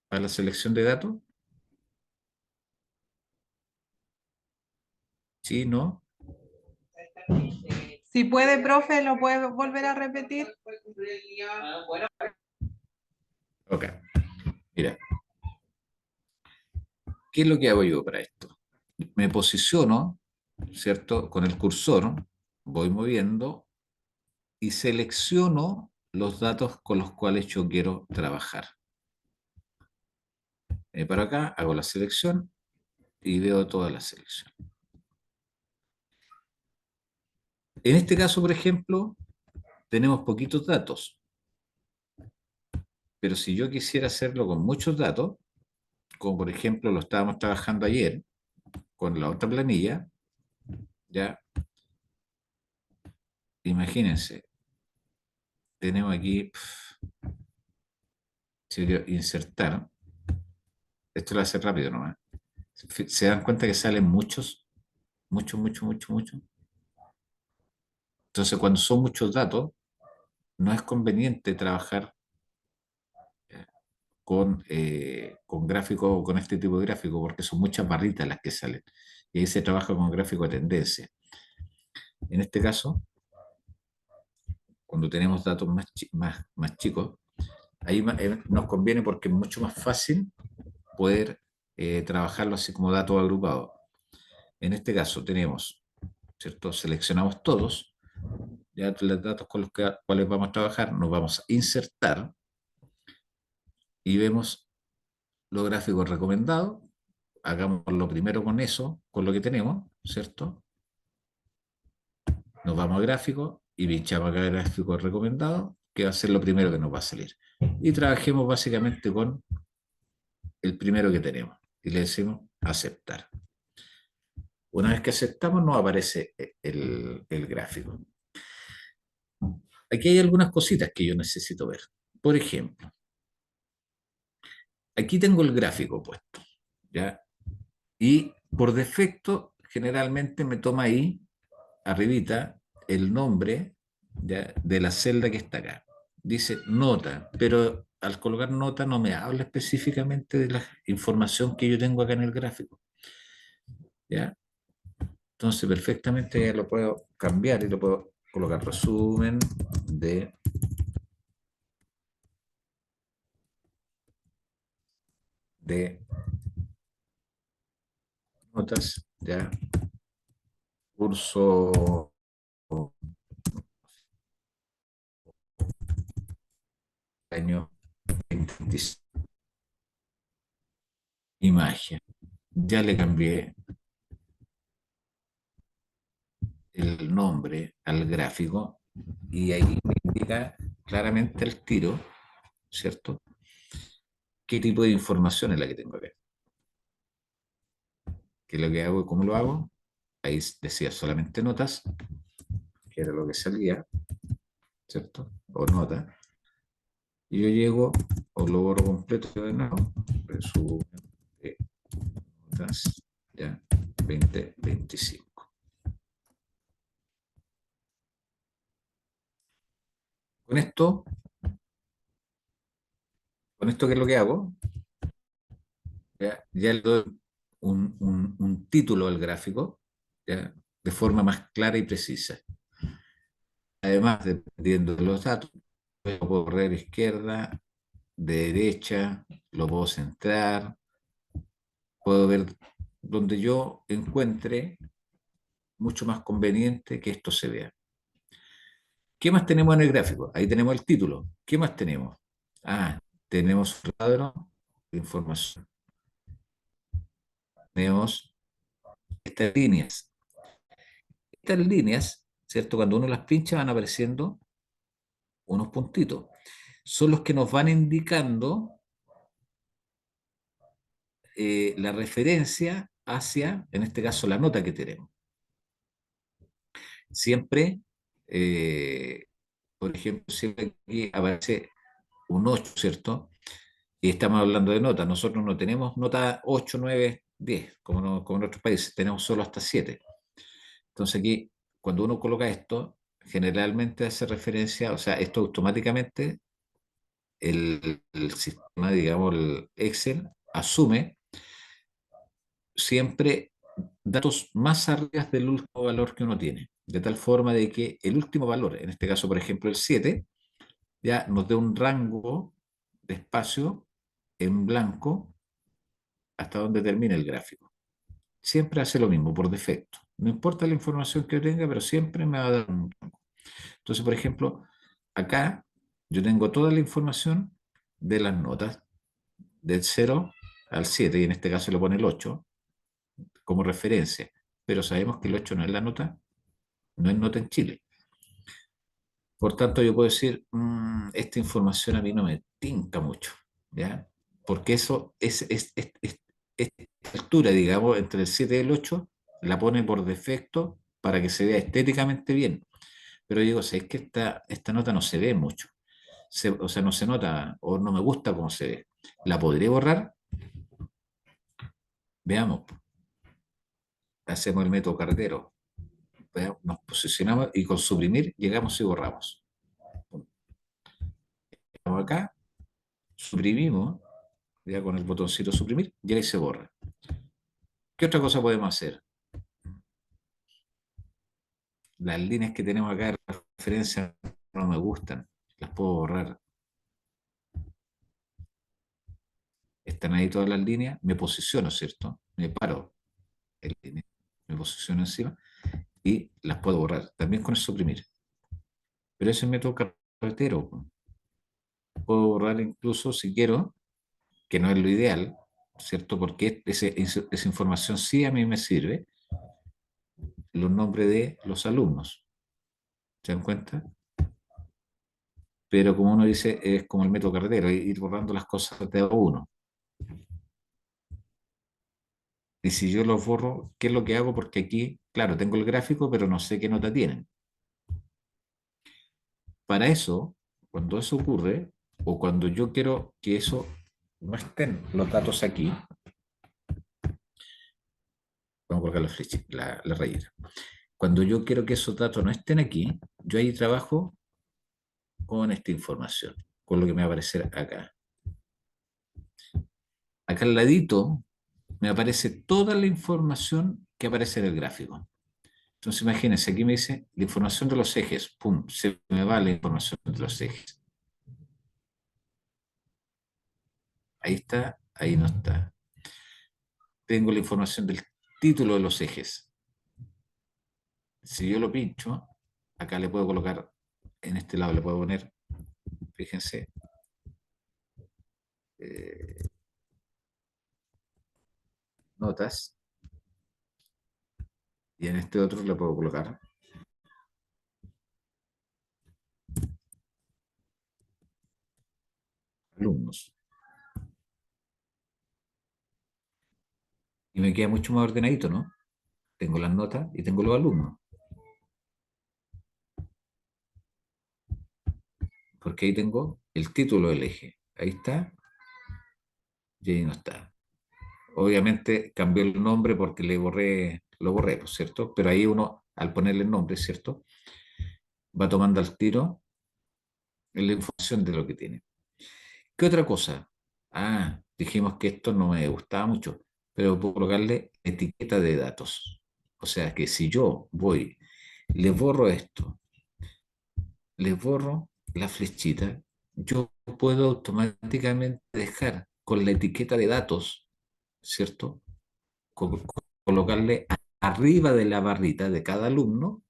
Para la selección de datos. ¿Sí, no? Si puede, profe, ¿lo puede volver a repetir? Ok. Mira, ¿qué es lo que hago yo para esto? Me posiciono, ¿cierto? Con el cursor, voy moviendo y selecciono los datos con los cuales yo quiero trabajar. Para acá hago la selección y veo toda la selección. En este caso, por ejemplo, tenemos poquitos datos. Pero si yo quisiera hacerlo con muchos datos, como por ejemplo lo estábamos trabajando ayer con la otra planilla, ya, imagínense, tenemos aquí, si yo insertar, esto lo hace rápido nomás, se dan cuenta que salen muchos. Entonces, cuando son muchos datos, no es conveniente trabajar con gráficos o con este tipo de gráfico, porque son muchas barritas las que salen. Y ahí se trabaja con gráfico de tendencia. En este caso, cuando tenemos datos más chicos, ahí nos conviene porque es mucho más fácil poder trabajarlo así como datos agrupados. En este caso tenemos, ¿cierto? Seleccionamos todos, ya los datos con los cuales vamos a trabajar, nos vamos a insertar y vemos los gráficos recomendados. Hagamos lo primero con eso, con lo que tenemos, ¿cierto? Nos vamos a gráfico y pinchamos acá el gráfico recomendado, que va a ser lo primero que nos va a salir. Y trabajemos básicamente con el primero que tenemos y le decimos aceptar. Una vez que aceptamos nos aparece el gráfico. Aquí hay algunas cositas que yo necesito ver. Por ejemplo, aquí tengo el gráfico puesto, ¿ya? Y por defecto generalmente me toma ahí arribita el nombre, ¿ya?, de la celda que está acá. Dice nota, pero al colocar nota no me habla específicamente de la información que yo tengo acá en el gráfico, ¿ya? Entonces perfectamente ya lo puedo cambiar y lo puedo colocar resumen de notas, ya, curso año 20, imagen. Ya le cambié el nombre al gráfico y ahí me indica claramente al tiro, ¿cierto? ¿Qué tipo de información es la que tengo acá? ¿Qué es lo que hago y cómo lo hago? Ahí decía solamente notas, que era lo que salía, ¿cierto? O nota. Y yo llego, o lo borro completo de nuevo, resumen de notas, ya, 2025. Con esto, ¿qué es lo que hago? Ya le doy un título al gráfico, ¿ya? De forma más clara y precisa. Además, dependiendo de los datos, lo puedo correr izquierda, de derecha, lo puedo centrar, puedo ver donde yo encuentre mucho más conveniente que esto se vea. ¿Qué más tenemos en el gráfico? Ahí tenemos el título. ¿Qué más tenemos? Ah, tenemos un cuadro de información. Tenemos estas líneas. Estas líneas, ¿cierto? Cuando uno las pincha van apareciendo unos puntitos. Son los que nos van indicando la referencia hacia, en este caso, la nota que tenemos. Siempre, eh, por ejemplo, siempre aquí aparece un 8, ¿cierto? Y estamos hablando de notas. Nosotros no tenemos nota 8, 9, 10, como, no, como en otros países, tenemos solo hasta 7. Entonces aquí, cuando uno coloca esto, generalmente hace referencia, o sea, esto automáticamente, el sistema, digamos, el Excel, asume siempre datos más arriba del último valor que uno tiene, de tal forma de que el último valor, en este caso, por ejemplo, el 7, ya nos dé un rango de espacio en blanco hasta donde termina el gráfico. Siempre hace lo mismo por defecto. No importa la información que yo tenga, pero siempre me va a dar un rango. Entonces, por ejemplo, acá yo tengo toda la información de las notas del 0 al 7, y en este caso le pone el 8 como referencia, pero sabemos que el 8 no es la nota, no es nota en Chile. Por tanto, yo puedo decir, esta información a mí no me tinca mucho, ¿ya? Porque eso esta altura, digamos, entre el 7 y el 8, la pone por defecto para que se vea estéticamente bien. Pero digo, si es que esta nota no se ve mucho, o sea, no se nota, o no me gusta cómo se ve. ¿La podré borrar? Veamos. Hacemos el método cartero. Nos posicionamos y con suprimir llegamos y borramos. Estamos acá, suprimimos, ya con el botoncito suprimir, y ahí se borra. ¿Qué otra cosa podemos hacer? Las líneas que tenemos acá de referencia no me gustan, las puedo borrar. Están ahí todas las líneas, me posiciono, ¿cierto? Me paro en línea, me posiciono encima y las puedo borrar, también con el suprimir. Pero ese método carretero, puedo borrar incluso si quiero, que no es lo ideal, ¿cierto? Porque esa información sí a mí me sirve, los nombres de los alumnos. ¿Se dan cuenta? Pero como uno dice, es como el método carretero, ir borrando las cosas de a uno. Y si yo los borro, ¿qué es lo que hago? Porque aquí, claro, tengo el gráfico, pero no sé qué nota tienen. Para eso, cuando eso ocurre, o cuando yo quiero que eso no estén los datos aquí, vamos a colocar la rayita. Cuando yo quiero que esos datos no estén aquí, yo ahí trabajo con esta información, con lo que me va a aparecer acá. Acá al ladito me aparece toda la información que aparece en el gráfico. Entonces imagínense, aquí me dice la información de los ejes, pum, se me va la información de los ejes. Ahí está, ahí no está. Tengo la información del título de los ejes. Si yo lo pincho, acá le puedo colocar, en este lado le puedo poner, fíjense, eh, notas, y en este otro le puedo colocar alumnos. Y me queda mucho más ordenadito, ¿no? Tengo las notas y tengo los alumnos. Porque ahí tengo el título del eje. Ahí está y ahí no está. Obviamente cambié el nombre porque lo borré, ¿no es cierto? Pero ahí uno, al ponerle el nombre, ¿cierto? Va tomando al tiro la información de lo que tiene. ¿Qué otra cosa? Ah, dijimos que esto no me gustaba mucho, pero puedo colocarle etiqueta de datos. O sea que si yo voy, le borro esto, le borro la flechita, yo puedo automáticamente dejar con la etiqueta de datos, ¿cierto? Colocarle arriba de la barrita de cada alumno,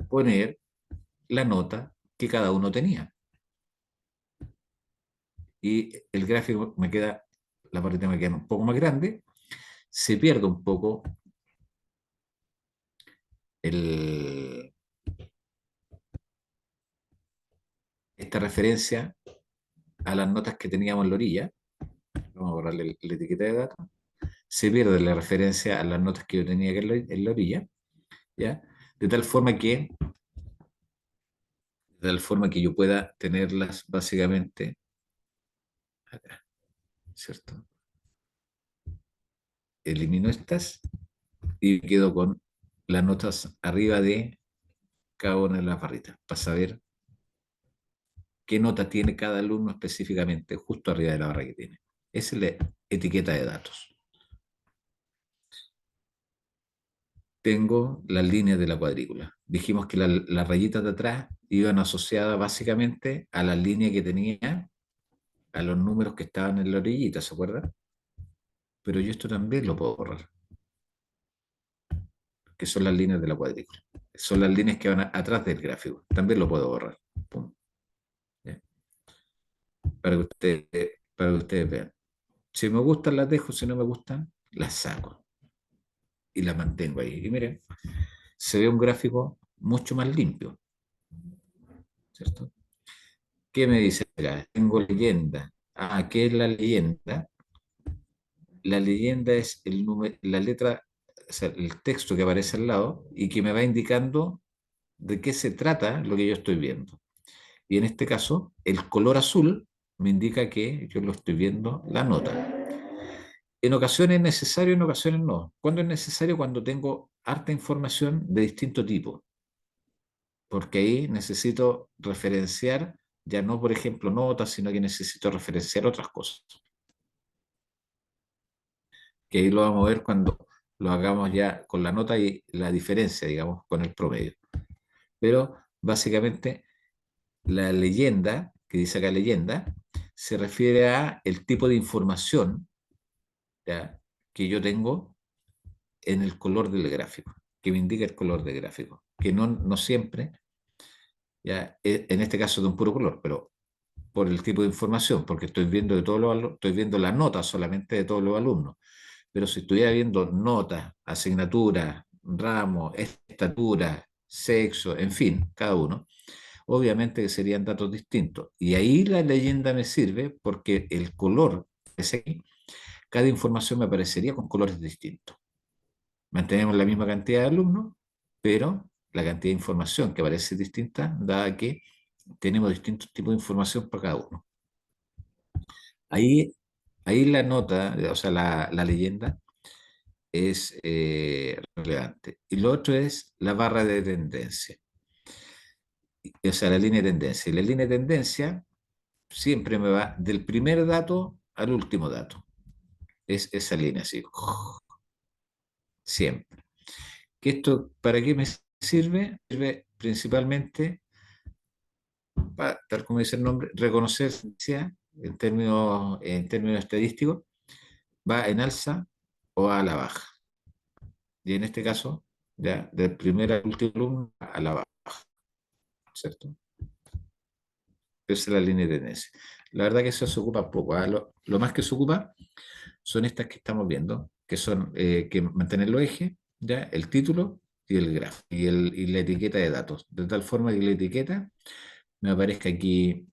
poner la nota que cada uno tenía. Y el gráfico me queda, la barrita me queda un poco más grande, se pierde un poco el, esta referencia a las notas que teníamos en la orilla. Vamos a borrarle la etiqueta de datos. Se pierde la referencia a las notas que yo tenía en la orilla, ¿ya? De tal forma que yo pueda tenerlas básicamente acá, ¿cierto? Elimino estas y quedo con las notas arriba de cada una de las barritas para saber qué nota tiene cada alumno específicamente justo arriba de la barra que tiene. Esa es la etiqueta de datos. Tengo las líneas de la cuadrícula. Dijimos que las rayitas de atrás iban asociadas básicamente a las líneas que tenía, a los números que estaban en la orillita, ¿se acuerdan? Pero yo esto también lo puedo borrar, que son las líneas de la cuadrícula. Son las líneas que van atrás del gráfico. También lo puedo borrar. Pum. ¿Ya? Para que ustedes vean. Si me gustan las dejo, si no me gustan, las saco y las mantengo ahí. Y miren, se ve un gráfico mucho más limpio, ¿cierto? ¿Qué me dice acá? Tengo leyenda. Ah, ¿qué es la leyenda? La leyenda es el número, la letra, o sea, el texto que aparece al lado y que me va indicando de qué se trata lo que yo estoy viendo. Y en este caso, el color azul me indica que yo lo estoy viendo la nota. En ocasiones es necesario, en ocasiones no. ¿Cuándo es necesario? Cuando tengo harta información de distinto tipo, porque ahí necesito referenciar, ya no, por ejemplo, notas, sino que necesito referenciar otras cosas. Que ahí lo vamos a ver cuando lo hagamos ya con la nota y la diferencia, digamos, con el promedio. Pero básicamente la leyenda, que dice acá leyenda, se refiere a el tipo de información, ¿ya?, que yo tengo en el color del gráfico, que me indica el color del gráfico, que no siempre, ya, en este caso de un puro color, pero por el tipo de información, porque estoy viendo estoy viendo la nota solamente de todos los alumnos. Pero si estuviera viendo notas, asignaturas, ramos, estatura, sexo, en fin, cada uno, obviamente que serían datos distintos. Y ahí la leyenda me sirve porque el color, cada información me aparecería con colores distintos. Mantenemos la misma cantidad de alumnos, pero la cantidad de información que aparece es distinta, dada que tenemos distintos tipos de información para cada uno. Ahí la nota, o sea, la leyenda es relevante. Y lo otro es la barra de tendencia, o sea, la línea de tendencia. Y la línea de tendencia siempre me va del primer dato al último dato. Es esa línea así, siempre. ¿Para qué me sirve? Sirve principalmente, tal como dice el nombre, reconocer en términos estadísticos, va en alza o a la baja. Y en este caso, ya del primer al último alumno a la baja, ¿cierto? Esa es la línea de tendencia. La verdad que eso se ocupa poco, ¿eh? Lo más que se ocupa son estas que estamos viendo, que son que mantener los ejes, ¿ya? El título y el gráfico y la etiqueta de datos, de tal forma que la etiqueta me aparezca aquí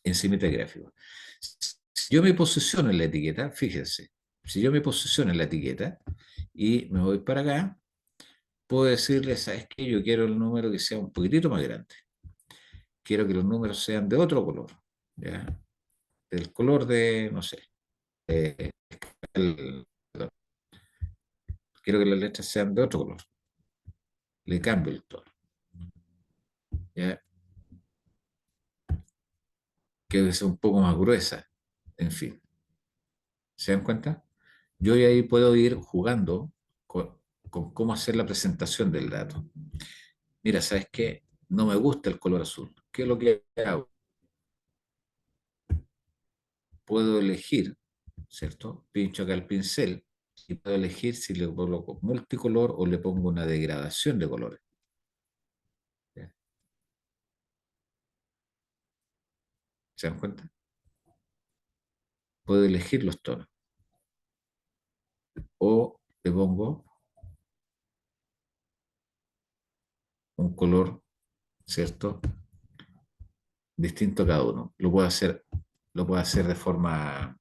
encima del gráfico. Si yo me posiciono en la etiqueta, fíjense, si yo me posiciono en la etiqueta y me voy para acá, puedo decirle, ¿sabes qué? Yo quiero el número que sea un poquitito más grande. Quiero que los números sean de otro color, ¿ya? Del color de, no sé, el- quiero que las letras sean de otro color. Le cambio el tono, ¿ya? Quiero que sea un poco más gruesa, en fin. ¿Se dan cuenta? Yo ahí puedo ir jugando con cómo hacer la presentación del dato. Mira, ¿sabes qué? No me gusta el color azul. ¿Qué es lo que hago? Puedo elegir, ¿cierto? Pincho acá el pincel y puedo elegir si le coloco multicolor o le pongo una degradación de colores. ¿Ya? ¿Se dan cuenta? Puedo elegir los tonos. O le pongo un color, ¿cierto? Distinto a cada uno. Lo puedo hacer de forma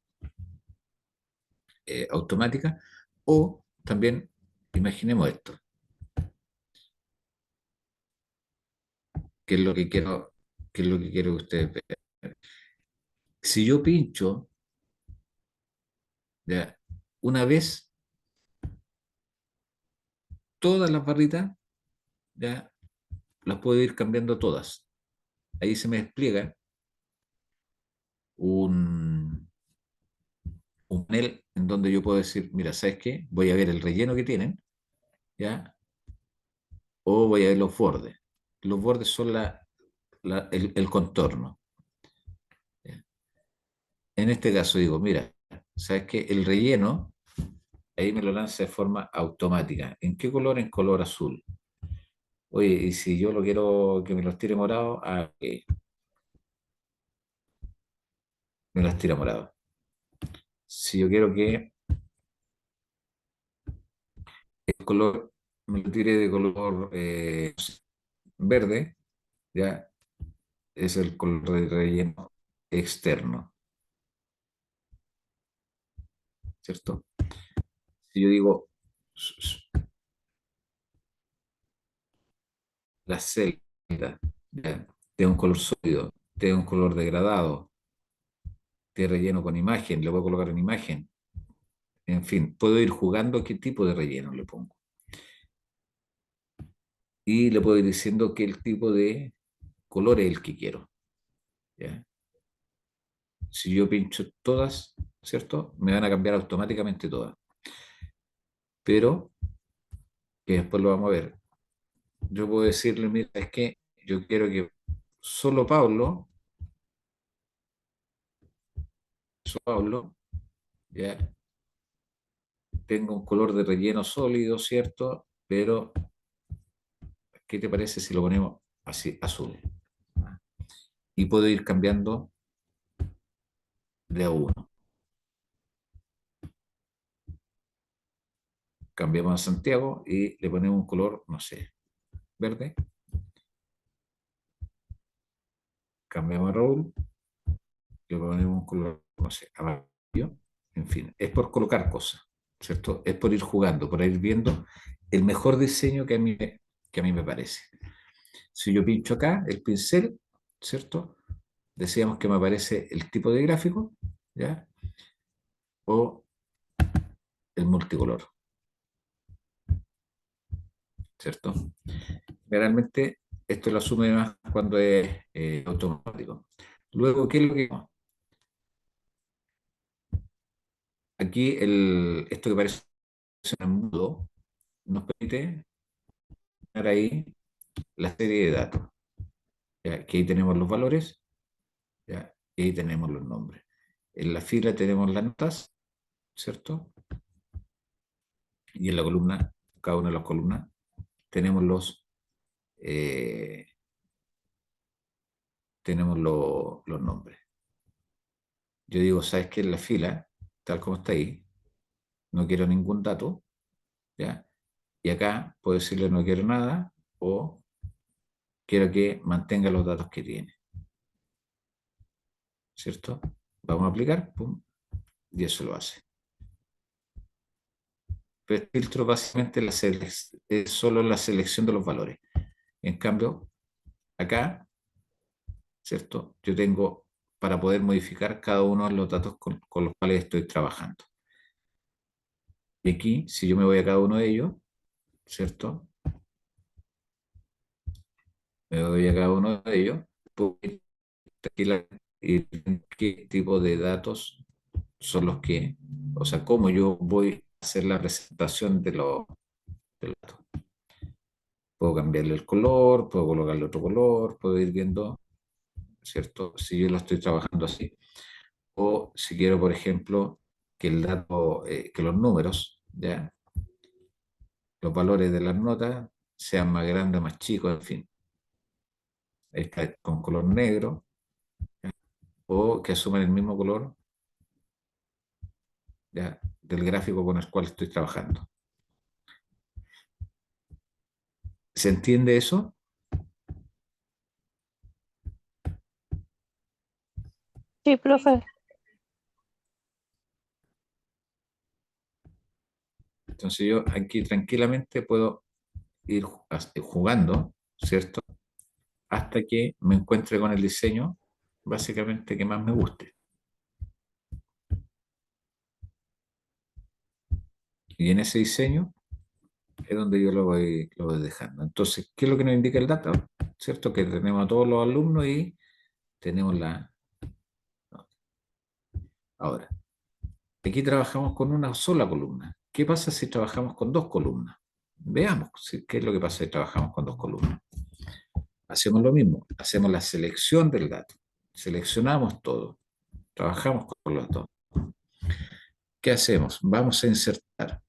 automática o también, imaginemos esto, que es lo que quiero, que es lo que quiero que ustedes vean. Si yo pincho, ya, una vez todas las barritas, ya las puedo ir cambiando todas. Ahí se me despliega un, un panel en donde yo puedo decir, mira, ¿sabes qué? Voy a ver el relleno que tienen, ¿ya? O voy a ver los bordes. Los bordes son el contorno. ¿Ya? En este caso digo, mira, ¿sabes qué? El relleno, ahí me lo lanza de forma automática. ¿En qué color? En color azul. Oye, y si yo lo quiero que me los tire morado, me los tira morado. Si yo quiero que el color me lo tire de color verde, ya es el color de relleno externo, ¿cierto? Si yo digo la celda, ya, de un color sólido, de un color degradado, de relleno con imagen, le voy a colocar una imagen. En fin, puedo ir jugando qué tipo de relleno le pongo. Y le puedo ir diciendo qué el tipo de color es el que quiero. ¿Ya? Si yo pincho todas, ¿cierto? Me van a cambiar automáticamente todas. Pero, que después lo vamos a ver, yo puedo decirle, mira, es que yo quiero que solo Pablo, ya tenga un color de relleno sólido, ¿cierto? Pero, ¿qué te parece si lo ponemos así, azul? Y puedo ir cambiando de a uno. Cambiamos a Santiago y le ponemos un color, no sé, verde. Cambiamos a Raúl, le ponemos un color, no sé, amarillo. En fin, es por colocar cosas, ¿cierto? Es por ir jugando, por ir viendo el mejor diseño que a mí me parece. Si yo pincho acá el pincel, ¿cierto? Decíamos que me aparece el tipo de gráfico, ¿ya? O el multicolor, ¿cierto? Generalmente esto lo asume más cuando es automático. Luego, ¿qué es lo que... Aquí esto que parece un embudo nos permite dar ahí la serie de datos. ¿Ya? Que ahí tenemos los valores, ¿ya? Y ahí tenemos los nombres. En la fila tenemos las notas, ¿cierto? Y en la columna, cada una de las columnas, tenemos eh, los nombres. Yo digo, ¿sabes qué? En la fila, tal como está ahí, no quiero ningún dato, ¿ya? Y acá puedo decirle no quiero nada o quiero que mantenga los datos que tiene. ¿cierto? Vamos a aplicar, pum, y eso lo hace. Pero el filtro básicamente es solo la selección de los valores. En cambio, acá, ¿cierto? Yo tengo para poder modificar cada uno de los datos con los cuales estoy trabajando. Y aquí, si yo me voy a cada uno de ellos, ¿cierto? Me voy a cada uno de ellos, puedo ir y qué tipo de datos son los que, o sea, cómo yo voy a hacer la presentación de los datos. Puedo cambiarle el color, puedo colocarle otro color, puedo ir viendo, ¿cierto? Si yo lo estoy trabajando así. O si quiero, por ejemplo, que el dato, que los números, ¿ya? Los valores de las notas sean más grandes, más chicos, en fin. Está con color negro, ¿ya? O que asuman el mismo color, ¿ya? Del gráfico con el cual estoy trabajando. ¿Se entiende eso? Sí, profe. Entonces yo aquí tranquilamente puedo ir jugando, ¿cierto? Hasta que me encuentre con el diseño, básicamente, que más me guste. Y en ese diseño es donde yo lo voy dejando. Entonces, ¿qué es lo que nos indica el data? ¿Cierto? Que tenemos a todos los alumnos y tenemos la... Ahora, aquí trabajamos con una sola columna. ¿Qué pasa si trabajamos con dos columnas? Veamos qué es lo que pasa si trabajamos con dos columnas. Hacemos lo mismo, hacemos la selección del dato. Seleccionamos todo. Trabajamos con los dos. ¿Qué hacemos? Vamos a insertar.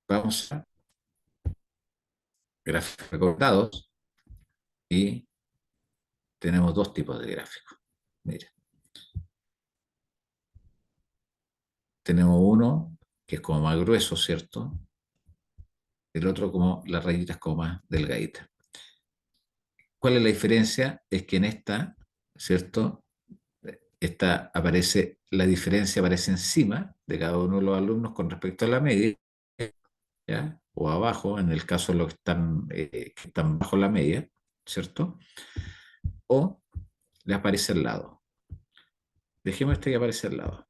Vamos a gráficos recortados y tenemos dos tipos de gráficos. Mira. Tenemos uno que es como más grueso, ¿cierto? El otro como las rayitas como más delgaditas. ¿Cuál es la diferencia? Es que en esta, ¿cierto? Esta aparece, la diferencia aparece encima de cada uno de los alumnos con respecto a la media, ¿ya? O abajo, en el caso de los que están bajo la media, ¿cierto? O le aparece al lado. Dejemos este que aparece al lado.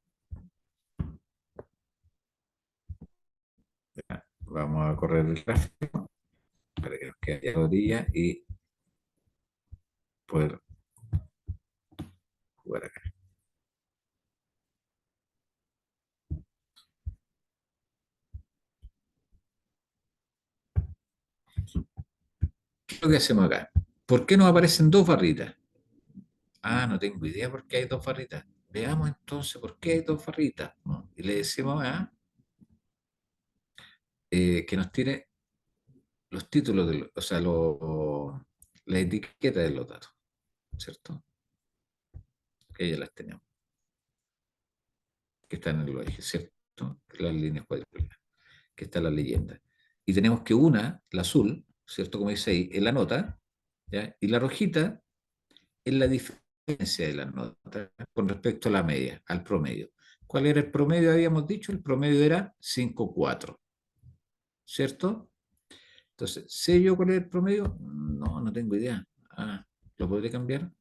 ¿Ya? Vamos a correr el gráfico para que nos quede a la orilla y poder jugar acá. ¿Qué es lo que hacemos acá? ¿Por qué nos aparecen dos barritas? Ah, no tengo idea por qué hay dos barritas. Veamos entonces por qué hay dos barritas. ¿No? Y le decimos a que nos tire los títulos, o sea, la etiqueta de los datos, ¿cierto? Que ya las tenemos, que están en los ejes, ¿cierto? Las líneas cuadriculadas, que está la leyenda. Y tenemos que una, la azul, ¿cierto? Como dice ahí, es la nota, ¿ya? Y la rojita es la diferencia de las notas con respecto a la media, al promedio. ¿Cuál era el promedio? Habíamos dicho, el promedio era 5,4, ¿cierto? Entonces, ¿sé yo cuál es el promedio? No, no tengo idea. Ah, ¿lo podré cambiar?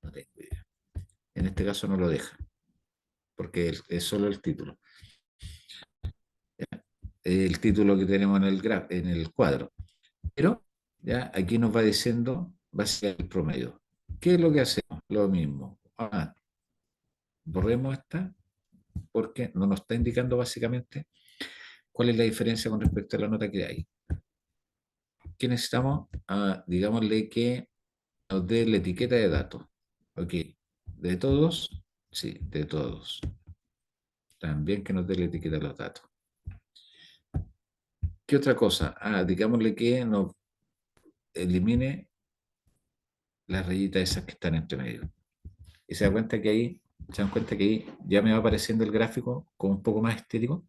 No tengo idea. En este caso no lo deja, porque es solo el título. El título que tenemos en el cuadro. Pero ya aquí nos va diciendo, va a ser el promedio. ¿Qué es lo que hacemos? Lo mismo. Ah, borremos esta porque no nos está indicando básicamente cuál es la diferencia con respecto a la nota que hay. ¿Qué necesitamos? Ah, digámosle que nos dé la etiqueta de datos. Ok, ¿de todos? Sí, de todos. También que nos dé la etiqueta de los datos. ¿Qué otra cosa? Ah, digámosle que nos elimine las rayitas esas que están entre medio. Y se dan cuenta que ahí ya me va apareciendo el gráfico como un poco más estético.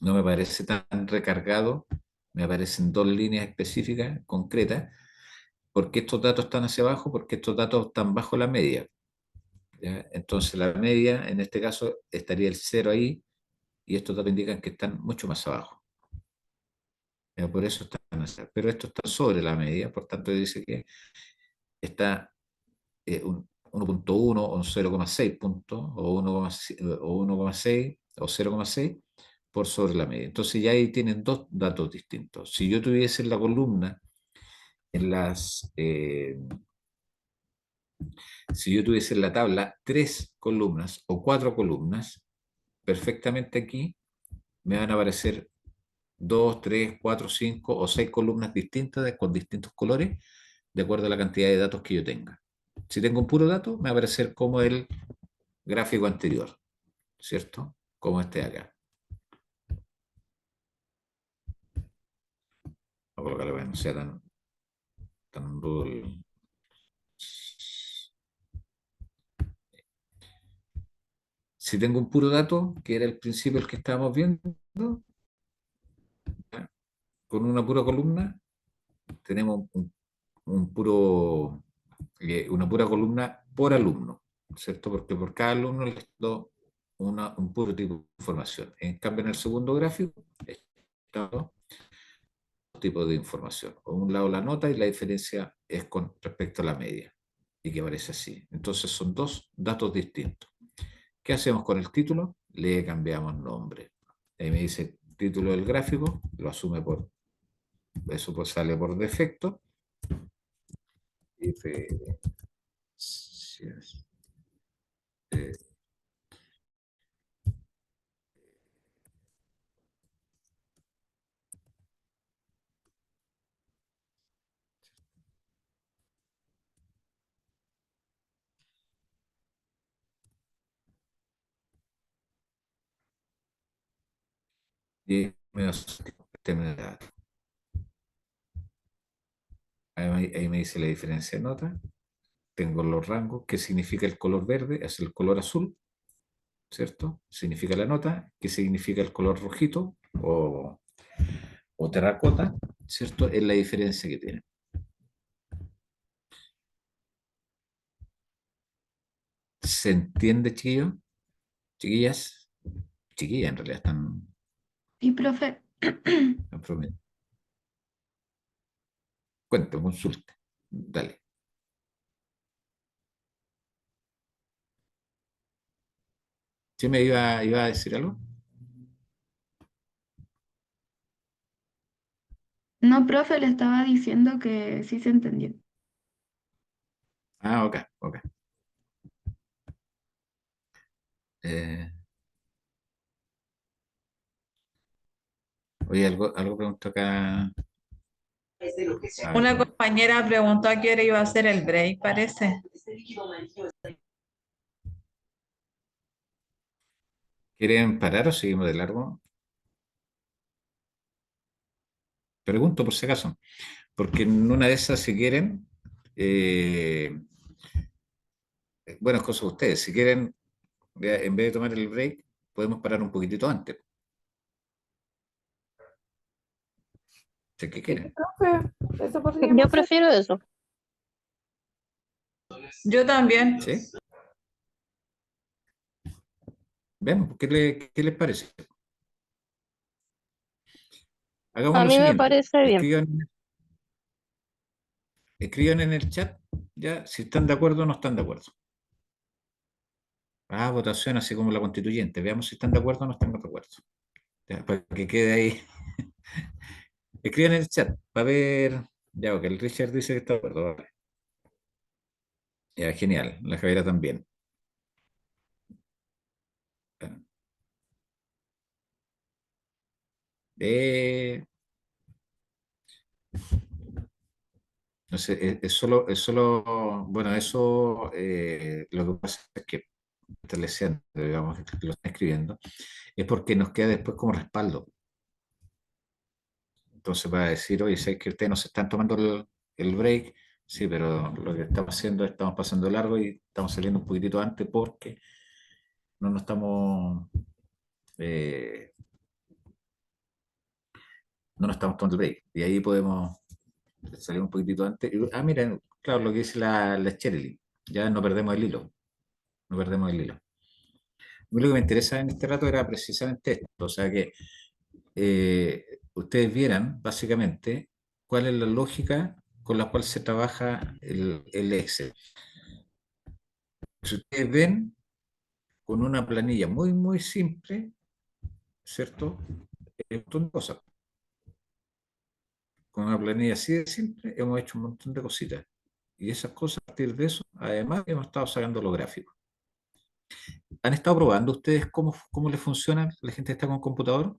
No me parece tan recargado, me aparecen dos líneas específicas, concretas. ¿Por qué estos datos están hacia abajo? Porque estos datos están bajo la media. ¿ya? Entonces la media, en este caso, estaría el 0 ahí, y estos datos indican que están mucho más abajo. ¿Ya? Por eso están así. Pero esto está sobre la media, por tanto dice que está 1.1 o 0,6 puntos, o 1,6 o 0,6 por sobre la media. Entonces ya ahí tienen dos datos distintos. Si yo tuviese en la columna, si yo tuviese en la tabla 3 columnas o 4 columnas, perfectamente aquí me van a aparecer 2, 3, 4, 5 o 6 columnas distintas con distintos colores, de acuerdo a la cantidad de datos que yo tenga. Si tengo un puro dato, me va a aparecer como el gráfico anterior, ¿cierto? Como este de acá. Voy a colocarlo para que no sea tan rudo. Si tengo un puro dato, que era el principio el que estábamos viendo, ¿ya? Con una pura columna, tenemos una pura columna por alumno, ¿cierto? Porque por cada alumno les doy un puro tipo de información. En cambio, en el segundo gráfico, está dos tipos de información. Por un lado la nota y la diferencia es con respecto a la media, y que aparece así. Entonces son dos datos distintos. ¿Qué hacemos con el título? Le cambiamos nombre. Ahí me dice título del gráfico, lo asume eso pues sale por defecto. Eh, y ahí me dice la diferencia de nota. Tengo los rangos, que significa el color verde, es el color azul, ¿cierto? Significa la nota, que significa el color rojito o terracota, ¿cierto? Es la diferencia que tiene. ¿Se entiende, chiquillos? Chiquillas, chiquillas en realidad Sí, profe. están promedio. Cuente, consulte. Dale. ¿Sí me iba a decir algo? No, profe, le estaba diciendo que sí se entendió. Ah, ok, ok. Eh, oye, algo pregunto acá. A ver, Una compañera preguntó a qué hora iba a ser el break, parece. ¿quieren parar o seguimos de largo? Pregunto por si acaso, porque en una de esas, si quieren, bueno, es cosa de ustedes, si quieren, en vez de tomar el break, podemos parar un poquitito antes, si es que quieren. Profe, Eso yo prefiero eso. Yo también. ¿Sí? Veamos, ¿qué les parece? Hagamos A lo mí me siguiente, parece bien. escriban en el chat, ya, si están de acuerdo o no están de acuerdo. Ah, votación, así como la constituyente. Veamos si están de acuerdo o no están de acuerdo. Ya, para que quede ahí. Escriban en el chat, para ver. Ya, ok, el Richard dice que está de acuerdo. Vale. Ya, genial. La Javiera también. Eh, no sé, bueno, eso lo que pasa es que estableciendo, digamos, que lo están escribiendo, es porque nos queda después como respaldo. Entonces va a decir, oye, sé que ustedes no se están tomando el break, sí, pero lo que estamos haciendo es estamos pasando largo y estamos saliendo un poquitito antes porque no nos eh, no nos estamos tomando el break. Y ahí podemos salir un poquitito antes. Miren, claro, lo que dice la Cheryl, ya no perdemos el hilo. no perdemos el hilo. Lo que me interesa en este rato era precisamente esto, o sea que ustedes vieran básicamente cuál es la lógica con la cual se trabaja el Excel. Si ustedes ven, con una planilla muy, muy simple, ¿cierto? Un montón de cosas. Con una planilla así de simple hemos hecho un montón de cositas. Y esas cosas, a partir de eso, además, hemos estado sacando los gráficos. ¿Han estado probando ustedes cómo les funciona? ¿La gente está con computador?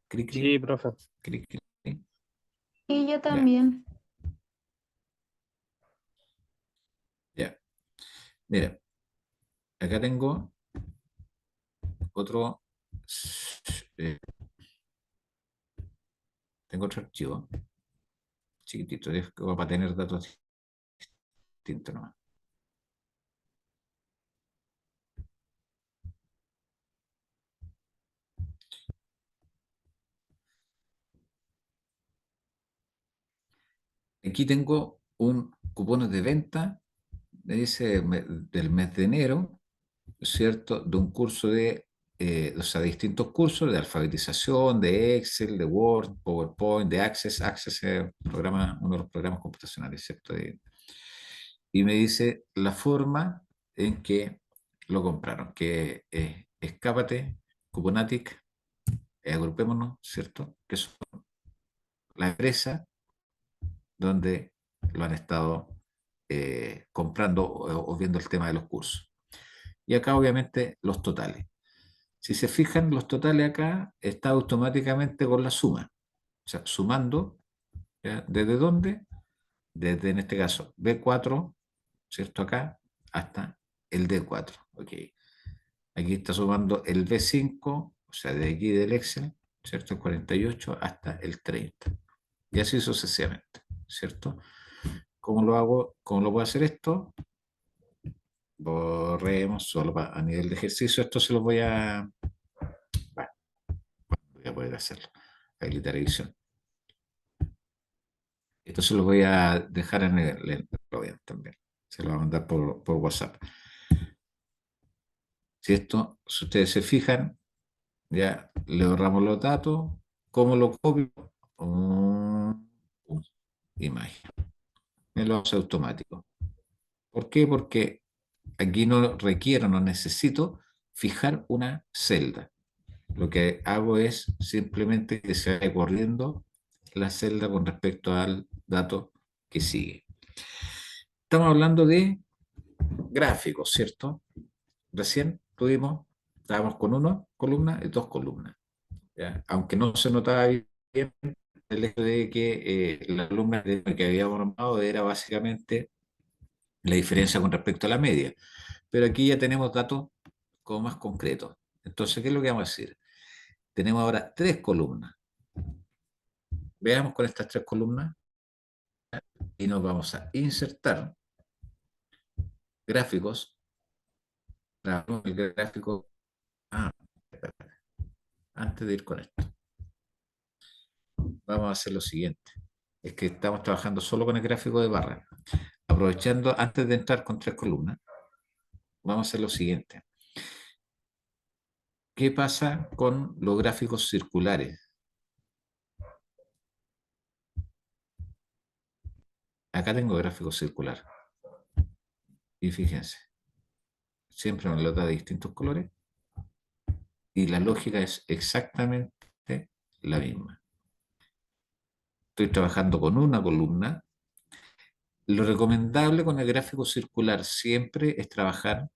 Clic, clic, Sí, profe. clic, clic. Y yo Ya, también. ya. Mira, acá tengo otro, eh, tengo otro archivo chiquitito, es como para tener datos distintos nomás. Aquí tengo un cupón de venta, me dice del mes de enero, ¿cierto? De un curso o sea, distintos cursos de alfabetización, de Excel, de Word, PowerPoint, de Access. Access es uno de los programas computacionales, ¿cierto? Y me dice la forma en que lo compraron, que es Escápate, Cuponatic, agrupémonos, ¿cierto? Que son la empresa donde lo han estado comprando o viendo el tema de los cursos. Y acá obviamente los totales. Si se fijan, los totales acá está automáticamente con la suma. O sea, sumando, ¿ya? ¿Desde dónde? Desde, en este caso, B4, ¿cierto? Acá, hasta el D4. Ok. Aquí está sumando el B5, o sea, de aquí del Excel, ¿cierto? El 48 hasta el 30. Y así sucesivamente, ¿cierto? ¿Cómo lo hago? ¿Cómo lo puedo hacer esto? Borremos solo a nivel de ejercicio. Esto se lo voy a... Bueno, voy a poder hacerlo. Habilitar edición. Esto se lo voy a dejar en el también. Se lo voy a mandar por WhatsApp. Si ustedes se fijan, ya le borramos los datos. ¿Cómo lo copio? Imagen. Me lo hace automático. ¿Por qué? Porque aquí no requiero, no necesito fijar una celda. Lo que hago es simplemente que se vaya corriendo la celda con respecto al dato que sigue. Estamos hablando de gráficos, ¿cierto? Recién estábamos con una columna y dos columnas. ¿Ya? Aunque no se notaba bien el hecho de que la columna que habíamos armado era básicamente la diferencia con respecto a la media. Pero aquí ya tenemos datos como más concretos. Entonces, ¿qué es lo que vamos a decir? Tenemos ahora tres columnas. Veamos con estas tres columnas y nos vamos a insertar gráficos. El gráfico. Ah, antes de ir con esto, vamos a hacer lo siguiente. Es que estamos trabajando solo con el gráfico de barra. Aprovechando, antes de entrar con tres columnas, vamos a hacer lo siguiente. ¿Qué pasa con los gráficos circulares? Acá tengo gráfico circular. Y fíjense, siempre me lo da de distintos colores y la lógica es exactamente la misma. Estoy trabajando con una columna. Lo recomendable con el gráfico circular siempre es trabajar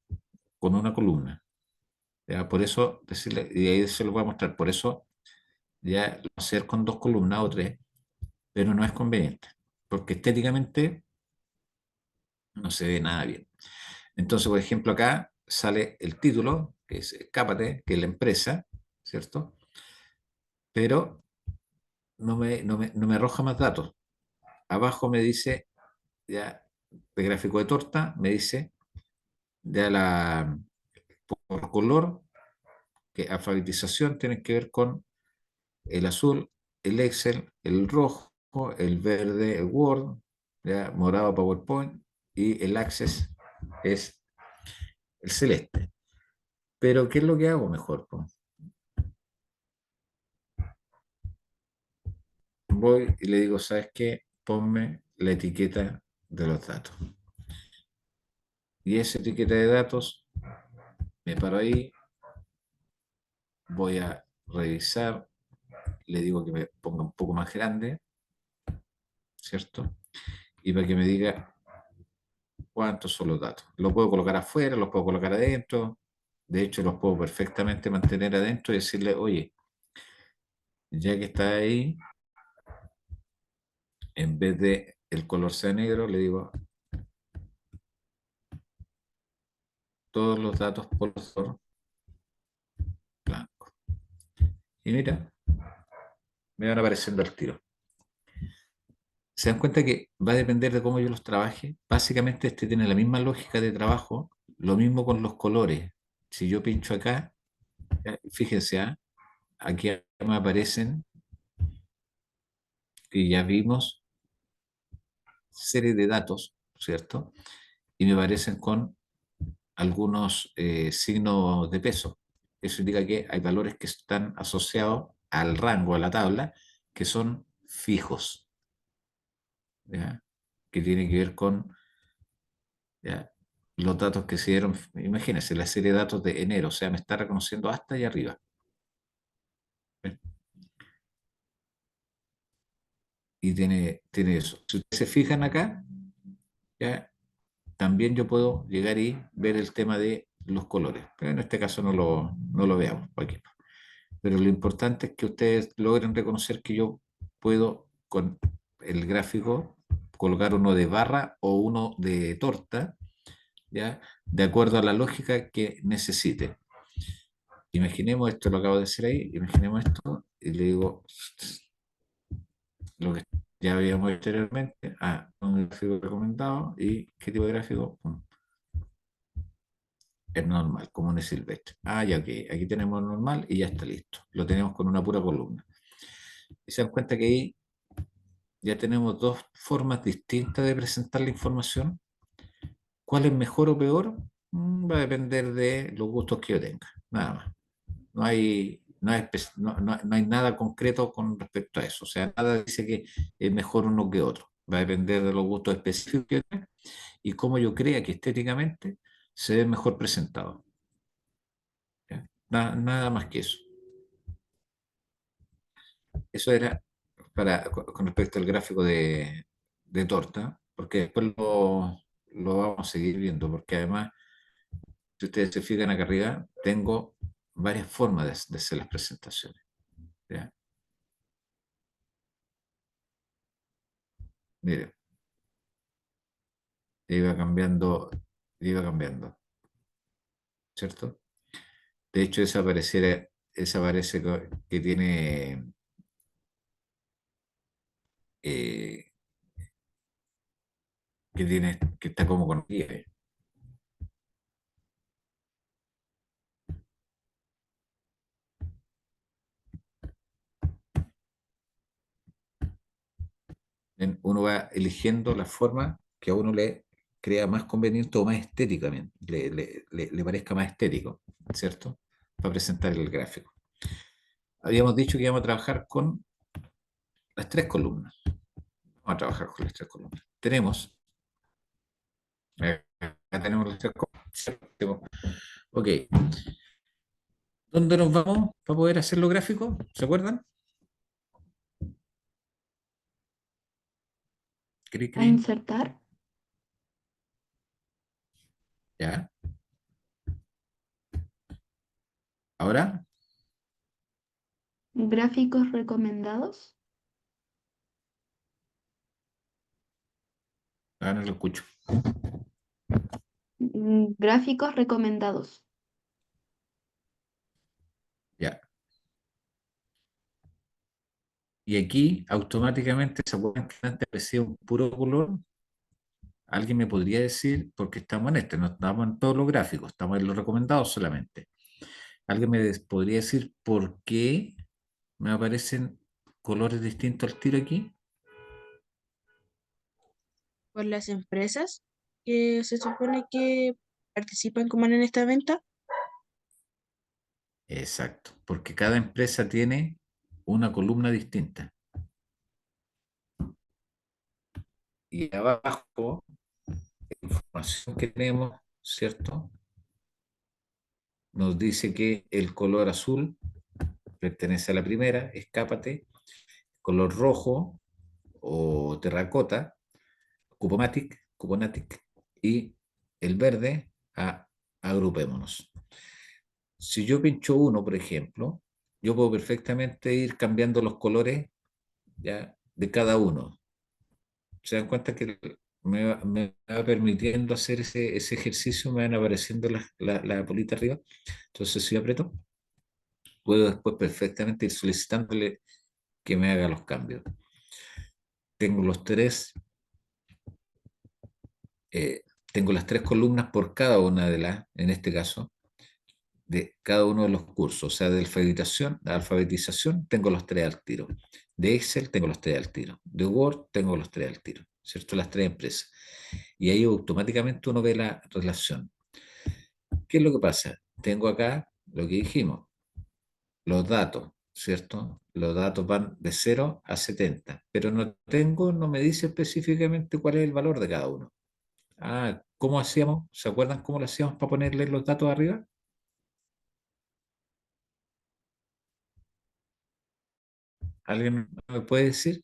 con una columna. ¿Ya? Por eso, decirle, y ahí se lo voy a mostrar, por eso ya lo hacer con dos columnas o tres, pero no es conveniente, porque estéticamente no se ve nada bien. Entonces, por ejemplo, acá sale el título, que es Escápate, que es la empresa, ¿cierto? Pero no me arroja más datos. Abajo me dice, ya, de gráfico de torta, me dice, ya por color, que alfabetización tiene que ver con el azul, el Excel, el rojo, el verde, el Word, ya, morado PowerPoint, y el Access es el celeste. Pero, ¿qué es lo que hago mejor, po? Voy y le digo, ¿sabes qué? Ponme la etiqueta de los datos. Y esa etiqueta de datos, me paro ahí, voy a revisar, le digo que me ponga un poco más grande, ¿cierto? Y para que me diga cuántos son los datos. Los puedo colocar afuera, los puedo colocar adentro. De hecho, los puedo perfectamente mantener adentro y decirle, oye, ya que está ahí, en vez de el color sea negro, le digo todos los datos por color blanco. Y mira, me van apareciendo al tiro. ¿Se dan cuenta que va a depender de cómo yo los trabaje? Básicamente este tiene la misma lógica de trabajo, lo mismo con los colores. Si yo pincho acá, fíjense, aquí me aparecen, y ya vimos, serie de datos, ¿cierto? Y me aparecen con algunos signos de peso. Eso indica que hay valores que están asociados al rango, a la tabla, que son fijos, ¿ya? Que tiene que ver con, ¿ya?, los datos que se dieron. Imagínense, la serie de datos de enero, o sea, me está reconociendo hasta allá arriba. ¿Ven? Y tiene eso. Si ustedes se fijan acá, ¿ya?, también yo puedo llegar y ver el tema de los colores. Pero en este caso no lo veamos por aquí. Pero lo importante es que ustedes logren reconocer que yo puedo con el gráfico colocar uno de barra o uno de torta, ¿ya?, de acuerdo a la lógica que necesite. Imaginemos esto, lo acabo de hacer ahí, imaginemos esto y le digo lo que ya habíamos hecho anteriormente, un gráfico recomendado. ¿Y qué tipo de gráfico? Es normal, común y silvestre. Ya, ok, aquí tenemos normal y ya está listo. Lo tenemos con una pura columna. Y se dan cuenta que ahí ya tenemos dos formas distintas de presentar la información. ¿Cuál es mejor o peor? Va a depender de los gustos que yo tenga, nada más. No hay nada concreto con respecto a eso. O sea, nada dice que es mejor uno que otro. Va a depender de los gustos específicos que yo tenga y cómo yo crea que estéticamente se ve mejor presentado. ¿Ya? Nada más que eso. Eso era con respecto al gráfico de torta, porque después lo vamos a seguir viendo, porque además, si ustedes se fijan acá arriba, tengo varias formas de hacer las presentaciones. ¿Ya? Miren, iba cambiando, ¿cierto? De hecho, esa parece que tiene, eh, que está como con relieve. Uno va eligiendo la forma que a uno le crea más conveniente o más estéticamente, le parezca más estético, ¿cierto? Para presentar el gráfico. Habíamos dicho que íbamos a trabajar con las tres columnas. Vamos a trabajar con las tres columnas. Acá tenemos las tres columnas, ¿cierto? Ok. ¿Dónde nos vamos para poder hacer los gráficos? ¿Se acuerdan? Cri, A cri. insertar Ya. Ahora, gráficos recomendados. no lo escucho. Gráficos recomendados. Ya. Y aquí automáticamente se acuerdan que antes aparecía un puro color. Alguien me podría decir, porque estamos en este, no estamos en todos los gráficos, estamos en los recomendados solamente. Alguien me podría decir por qué me aparecen colores distintos al tiro aquí. por las empresas que se supone que participan como en esta venta. Exacto, porque cada empresa tiene una columna distinta. Y abajo, la información que tenemos, ¿cierto? Nos dice que el color azul pertenece a la primera, escápate, color rojo o terracota, cuponatic, y el verde a agrupémonos. Si yo pincho uno, por ejemplo, yo puedo perfectamente ir cambiando los colores, ¿ya?, de cada uno. Se dan cuenta que me va permitiendo hacer ese ejercicio, me van apareciendo la bolita arriba. Entonces, si yo aprieto, puedo después perfectamente ir solicitándole que me haga los cambios. Tengo los tres, tengo las tres columnas por cada una de las, en este caso, de cada uno de los cursos. O sea, de alfabetización tengo los tres al tiro. De Excel tengo los tres al tiro. De Word tengo los tres al tiro, ¿cierto? Las tres empresas. Y ahí automáticamente uno ve la relación. ¿Qué es lo que pasa? Tengo acá lo que dijimos, los datos, ¿cierto? Los datos van de 0 a 70, pero no me dice específicamente cuál es el valor de cada uno. Ah, ¿cómo hacíamos? ¿Se acuerdan cómo lo hacíamos para ponerle los datos arriba? ¿Alguien me puede decir?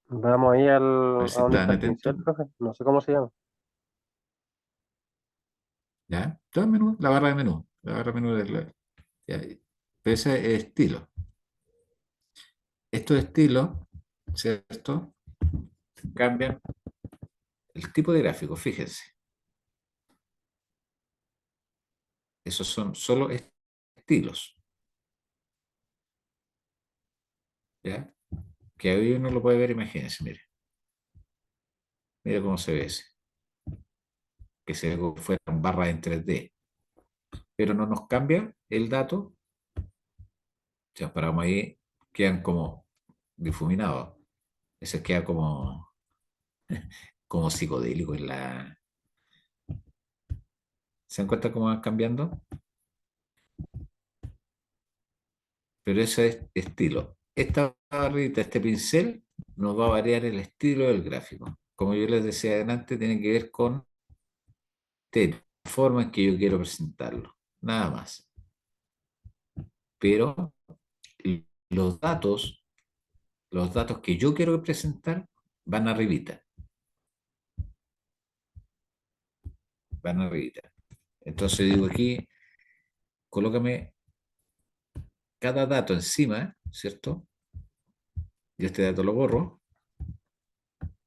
Vamos ahí A ver a si donde estaban está el atentos. pincel, profe. No sé cómo se llama. ¿Ya? Todo el menú, la barra de menú. La barra de menú ya. Pero ese es estilo. Estos estilos, ¿cierto? Cambian el tipo de gráfico, fíjense. Esos son solo estilos. ¿Ya? Que ahí uno lo puede ver, imagínense, mire. Mira cómo se ve ese. Que se ve como fueran barras en 3D. Pero no nos cambia el dato. Si nos paramos ahí, quedan como difuminados. Ese queda como psicodélico en la. ¿Se dan cuenta cómo van cambiando? Pero eso es estilo. Esta barrita, este pincel, nos va a variar el estilo del gráfico. Como yo les decía adelante, tiene que ver con la forma en que yo quiero presentarlo. Nada más. Pero los datos, los datos que yo quiero presentar van arribita. Van arribita. Entonces digo aquí, colócame cada dato encima, ¿cierto? Yo este dato lo borro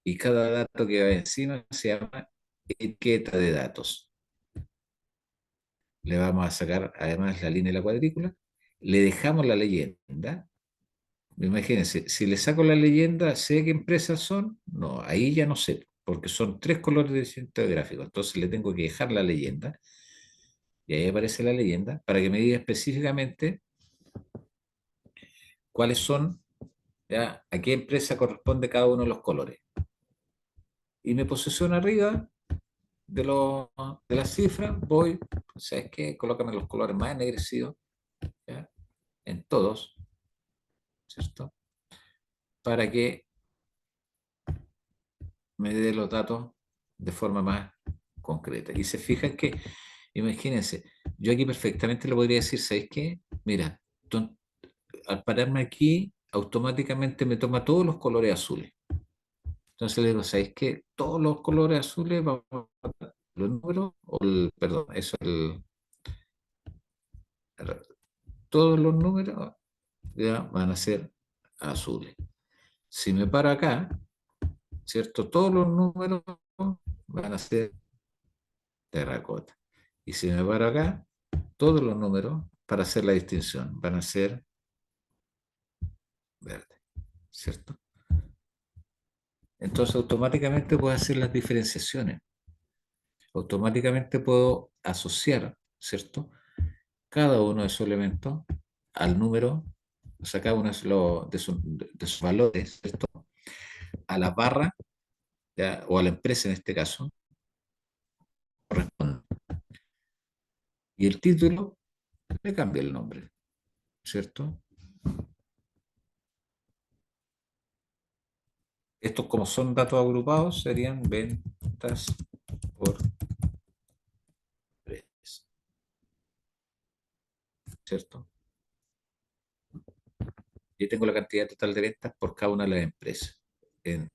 y cada dato que va encima se llama etiqueta de datos. Le vamos a sacar además la línea de la cuadrícula, le dejamos la leyenda. Imagínense, si le saco la leyenda, ¿sé qué empresas son? No, ahí ya no sé, porque son tres colores distintos de gráfico. Entonces le tengo que dejar la leyenda y ahí aparece la leyenda para que me diga específicamente cuáles son, ya, a qué empresa corresponde cada uno de los colores. Y me posiciona arriba de las cifras, voy, ¿sabes qué? Colócame los colores más ennegrecidos, ¿ya?, en todos, ¿cierto? Para que me dé los datos de forma más concreta. Y se fijan que, imagínense, yo aquí perfectamente le podría decir, ¿sabes qué? Mira, al pararme aquí, automáticamente me toma todos los colores azules. Entonces le digo, ¿sabes qué? Todos los colores azules, vamos a los números, perdón, eso es todos los números ya van a ser azules. Si me paro acá, ¿cierto? Todos los números van a ser terracota. Y si me paro acá, todos los números, para hacer la distinción, van a ser verde, ¿cierto? Entonces automáticamente puedo hacer las diferenciaciones. Automáticamente puedo asociar, ¿cierto?, cada uno de esos elementos al número saca uno de sus valores, ¿cierto? A la barra, ¿ya? O a la empresa en este caso, corresponde. Y el título le cambia el nombre, ¿cierto? Estos, como son datos agrupados, serían ventas por empresa, ¿cierto? Y tengo la cantidad total de ventas por cada una de las empresas, en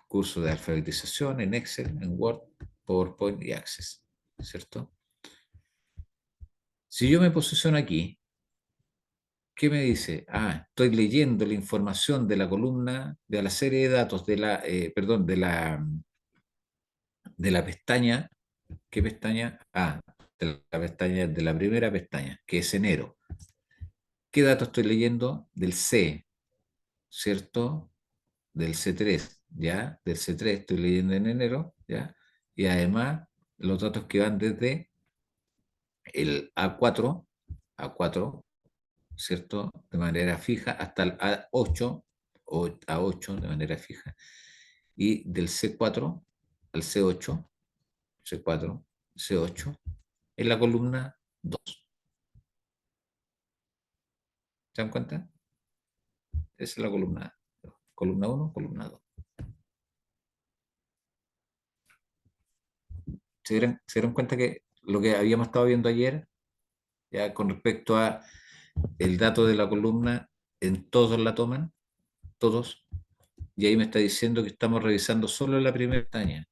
curso de alfabetización, en Excel, en Word, PowerPoint y Access, ¿cierto? Si yo me posiciono aquí, ¿qué me dice? Ah, estoy leyendo la información de la columna, de la serie de datos, perdón, de la pestaña. ¿Qué pestaña? Ah, de la pestaña, de la primera pestaña, que es enero. ¿Qué datos estoy leyendo? Del C, ¿cierto? Del C3, ¿ya? Del C3 estoy leyendo en enero, ¿ya? Y además los datos que van desde el A4, ¿cierto? De manera fija, hasta el A8, o A8 de manera fija, y del C4 al C8, C4, C8, en la columna 2. ¿Se dan cuenta? Esa es la columna 2. Columna 1, columna 2. Se dieron cuenta que lo que habíamos estado viendo ayer, ya con respecto a el dato de la columna, en todos la toman, todos, y ahí me está diciendo que estamos revisando solo la primera pestaña.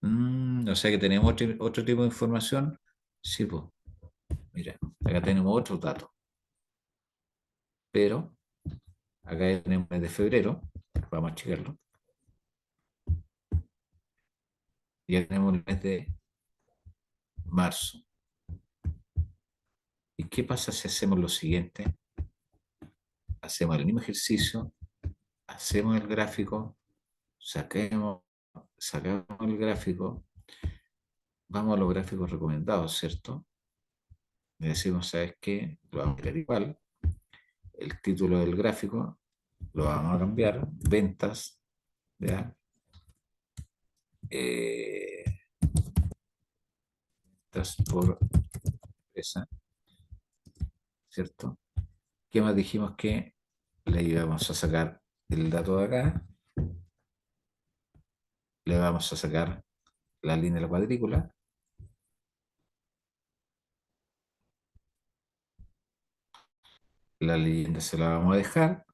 O sea que tenemos otro tipo de información. Sí, pues, mira, acá tenemos otros datos, pero acá tenemos el mes de febrero, vamos a checarlo, y acá tenemos el mes de marzo. ¿Y qué pasa si hacemos lo siguiente? Hacemos el mismo ejercicio, hacemos el gráfico, sacamos el gráfico, vamos a los gráficos recomendados, ¿cierto? Le decimos, ¿sabes qué? Lo vamos a crear igual. El título del gráfico lo vamos a cambiar. Ventas, ¿ya? Ventas por empresa, ¿cierto? ¿Qué más dijimos que le íbamos a sacar el dato de acá? Le vamos a sacar la línea de la cuadrícula. La leyenda se la vamos a dejar.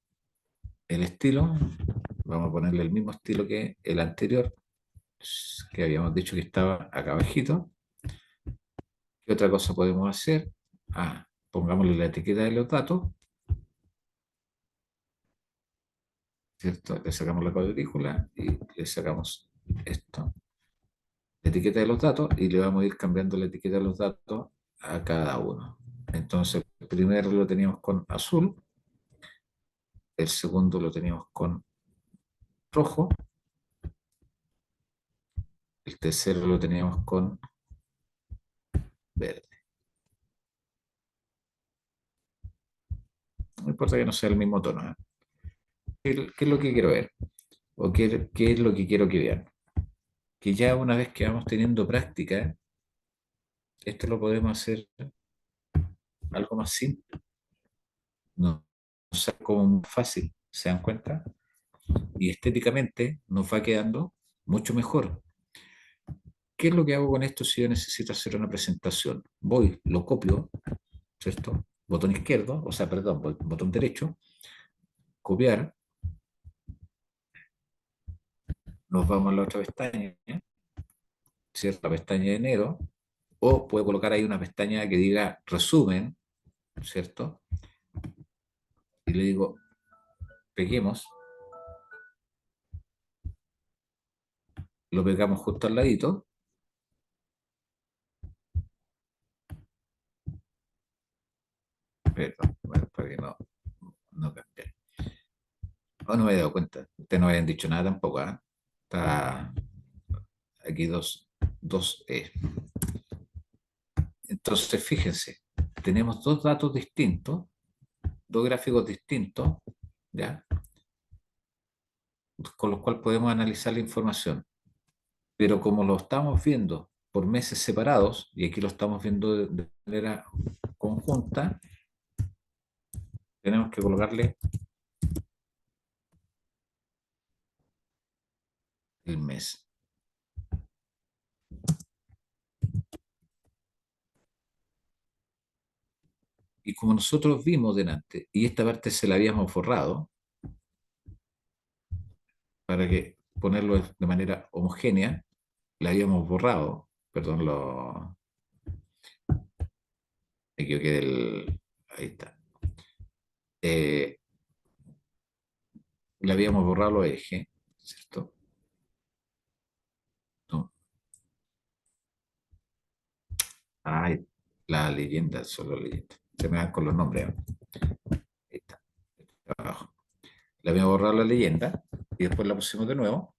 El estilo, vamos a ponerle el mismo estilo que el anterior, que habíamos dicho que estaba acá abajito. ¿Qué otra cosa podemos hacer? Ah, pongámosle la etiqueta de los datos, ¿cierto? Le sacamos la cuadrícula y le sacamos esto, la etiqueta de los datos, y le vamos a ir cambiando la etiqueta de los datos a cada uno. Entonces, el primero lo teníamos con azul, el segundo lo teníamos con rojo, el tercero lo teníamos con verde. No importa que no sea el mismo tono, ¿eh? ¿Qué es lo que quiero ver? ¿O qué es lo que quiero que vean? Que ya una vez que vamos teniendo práctica, esto lo podemos hacer algo más simple. No sea como muy fácil, ¿se dan cuenta? Y estéticamente nos va quedando mucho mejor. ¿Qué es lo que hago con esto si yo necesito hacer una presentación? Voy, lo copio, ¿cierto? Botón izquierdo, o sea, perdón, botón derecho, copiar, nos vamos a la otra pestaña, ¿cierto? La pestaña de enero, o puedo colocar ahí una pestaña que diga resumen, ¿cierto? Y le digo, peguemos, lo pegamos justo al ladito, perdón, bueno, para que no cambie. Oh, no me he dado cuenta, ustedes no habían dicho nada tampoco, ¿eh? Está aquí dos E. Entonces, fíjense, tenemos dos datos distintos, dos gráficos distintos, ¿ya? Con los cuales podemos analizar la información. Pero como lo estamos viendo por meses separados, y aquí lo estamos viendo de manera conjunta, tenemos que colocarle el mes. Y como nosotros vimos delante, y esta parte se la habíamos borrado, para que ponerlo de manera homogénea, la habíamos borrado, perdón, me equivoqué ahí está. Le habíamos borrado los ejes, ¿cierto? No. Ay, la leyenda, solo leyenda. Se me van con los nombres. Ahí está, abajo. Le habíamos borrado la leyenda y después la pusimos de nuevo.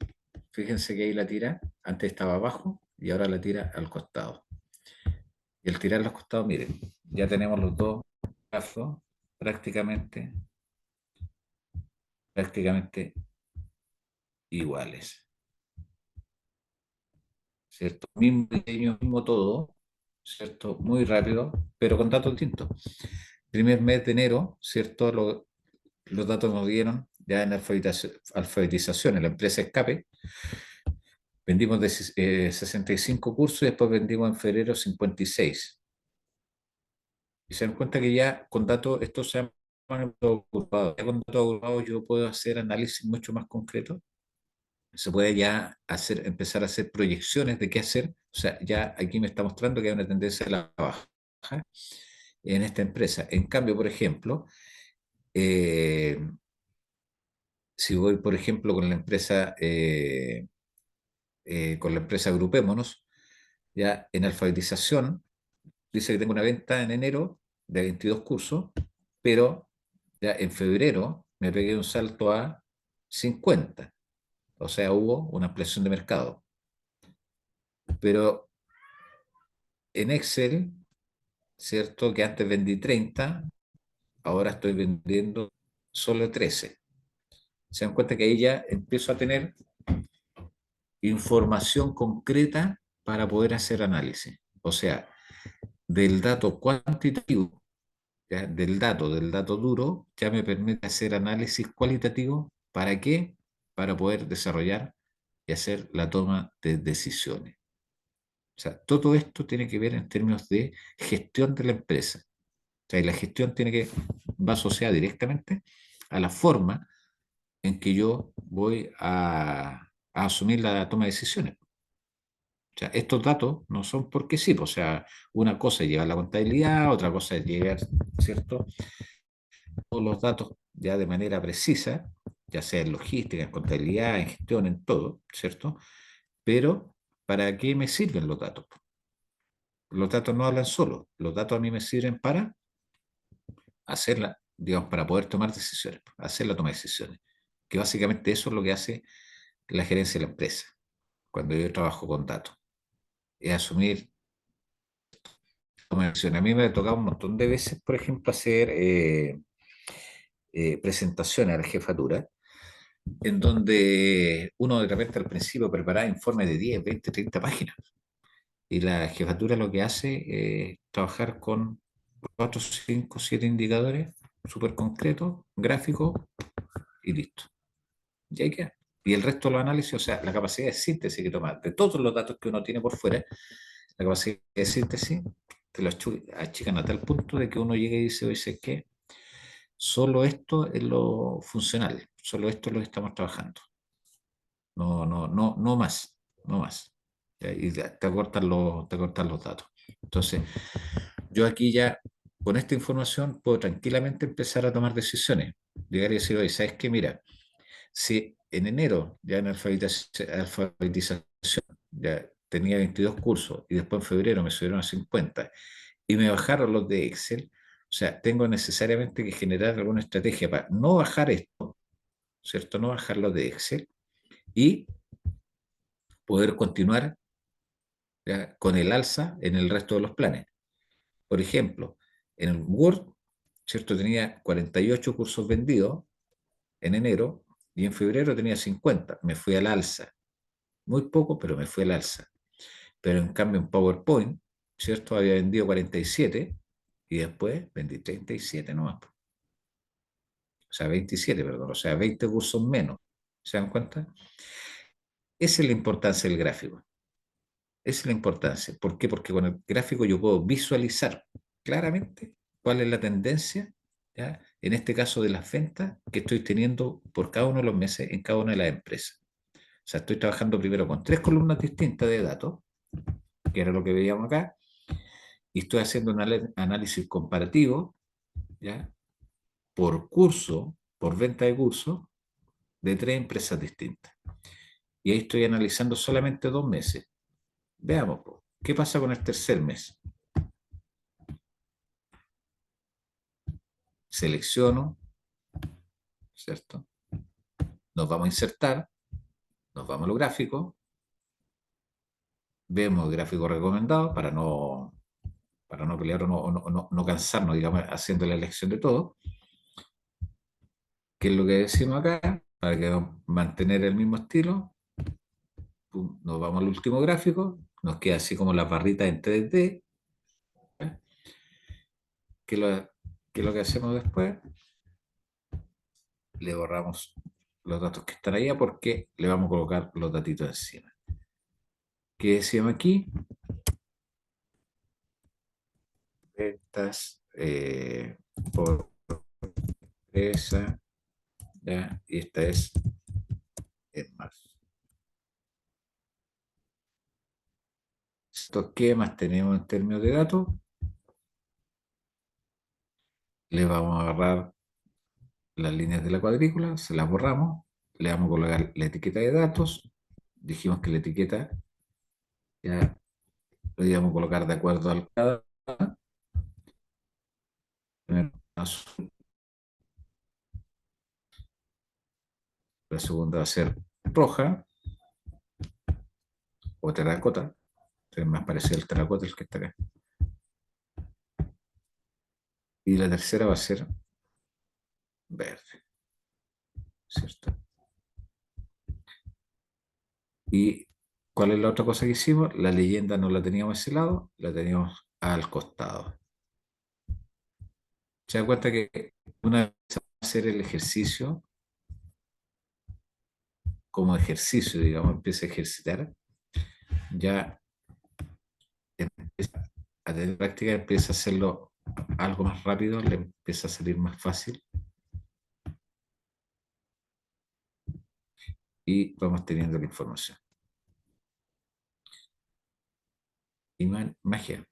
Fíjense que ahí la tira, antes estaba abajo y ahora la tira al costado. Y al tirar los costados, miren, ya tenemos los dos brazos prácticamente iguales. ¿Cierto? Mismo diseño, mismo todo, ¿cierto? Muy rápido, pero con datos distintos. Primer mes de enero, ¿cierto? Los datos nos dieron ya en alfabetización en la empresa Escape. Vendimos de 65 cursos y después vendimos en febrero 56. Y se dan cuenta que ya con datos, estos se llaman datos agrupados. Ya con datos agrupados yo puedo hacer análisis mucho más concretos. Se puede ya empezar a hacer proyecciones de qué hacer. O sea, ya aquí me está mostrando que hay una tendencia a la baja en esta empresa. En cambio, por ejemplo, si voy, por ejemplo, con la empresa Agrupémonos, ya en alfabetización, dice que tengo una venta en enero de 22 cursos, pero ya en febrero me pegué un salto a 50. O sea, hubo una ampliación de mercado. Pero en Excel, ¿cierto? Que antes vendí 30, ahora estoy vendiendo solo 13. Se dan cuenta que ahí ya empiezo a tener información concreta para poder hacer análisis. O sea, del dato cuantitativo, ¿ya? Del dato duro, ya me permite hacer análisis cualitativo. ¿Para qué? Para poder desarrollar y hacer la toma de decisiones. O sea, todo esto tiene que ver en términos de gestión de la empresa. O sea, y la gestión va asociada directamente a la forma en que yo voy a asumir la toma de decisiones. O sea, estos datos no son porque sí, o sea, una cosa es llevar la contabilidad, otra cosa es llevar, ¿cierto? Todos los datos ya de manera precisa, ya sea en logística, en contabilidad, en gestión, en todo, ¿cierto? Pero, ¿para qué me sirven los datos? Los datos no hablan solo, los datos a mí me sirven para hacerla, digamos, para poder tomar decisiones, hacer la toma de decisiones. Que básicamente eso es lo que hace la gerencia de la empresa, cuando yo trabajo con datos. Es asumir toma de decisiones. A mí me ha tocado un montón de veces, por ejemplo, hacer presentaciones a la jefatura, en donde uno de repente al principio prepara informes de 10, 20, 30 páginas. Y la jefatura lo que hace es trabajar con 4, 5, 7 indicadores súper concretos, gráficos y listo. Y ahí queda. Y el resto de los análisis, o sea, la capacidad de síntesis que toma de todos los datos que uno tiene por fuera, la capacidad de síntesis te lo achican a tal punto de que uno llega y dice, oye, ¿qué? Solo esto es lo funcional, solo esto es lo que estamos trabajando. No, no, no, no más, no más. Y te acortan los datos. Entonces, yo aquí ya, con esta información, puedo tranquilamente empezar a tomar decisiones. Llegar y decir, oye, ¿sabes qué? Mira, si en enero, ya en alfabetización, ya tenía 22 cursos y después en febrero me subieron a 50 y me bajaron los de Excel, o sea, tengo necesariamente que generar alguna estrategia para no bajar esto, ¿cierto? No bajar los de Excel y poder continuar, ¿ya?, con el alza en el resto de los planes. Por ejemplo, en el Word, ¿cierto? Tenía 48 cursos vendidos en enero y en febrero tenía 50. Me fui al alza. Muy poco, pero me fui al alza. Pero en cambio en PowerPoint, ¿cierto? Había vendido 47 y después vendí 37 nomás. O sea, 27, perdón. O sea, 20 cursos menos. ¿Se dan cuenta? Esa es la importancia del gráfico. Esa es la importancia. ¿Por qué? Porque con el gráfico yo puedo visualizar claramente cuál es la tendencia, ¿ya? En este caso de las ventas que estoy teniendo por cada uno de los meses en cada una de las empresas. O sea, estoy trabajando primero con 3 columnas distintas de datos, que era lo que veíamos acá, y estoy haciendo un análisis comparativo, ¿ya? Por curso, por venta de curso, de 3 empresas distintas. Y ahí estoy analizando solamente 2 meses. Veamos, ¿qué pasa con el tercer mes? Selecciono, ¿cierto? Nos vamos a insertar, nos vamos a los gráficos, vemos el gráfico recomendado para no pelear o no cansarnos, digamos, haciendo la elección de todo. ¿Qué es lo que decimos acá? Para que mantener el mismo estilo, nos vamos al último gráfico, nos queda así como las barritas en 3D. ¿Qué es lo que hacemos después? Le borramos los datos que están allá porque le vamos a colocar los datitos encima. ¿Qué decíamos aquí? Ventas por empresa, ¿ya? Y esta es en marzo. ¿Qué más tenemos en términos de datos? Le vamos a agarrar las líneas de la cuadrícula, se las borramos, le vamos a colocar la etiqueta de datos. Dijimos que la etiqueta ya lo íbamos a colocar de acuerdo al cada. La segunda va a ser roja o terracota. Es más parecido al terracota el que está acá. Y la tercera va a ser verde. ¿Cierto? ¿Y cuál es la otra cosa que hicimos? La leyenda no la teníamos a ese lado, la teníamos al costado. Se da cuenta que una vez a hacer el ejercicio, como ejercicio, digamos, empieza a ejercitar, ya empieza a tener práctica, empieza a hacerlo algo más rápido, le empieza a salir más fácil y vamos teniendo la información. Y magia.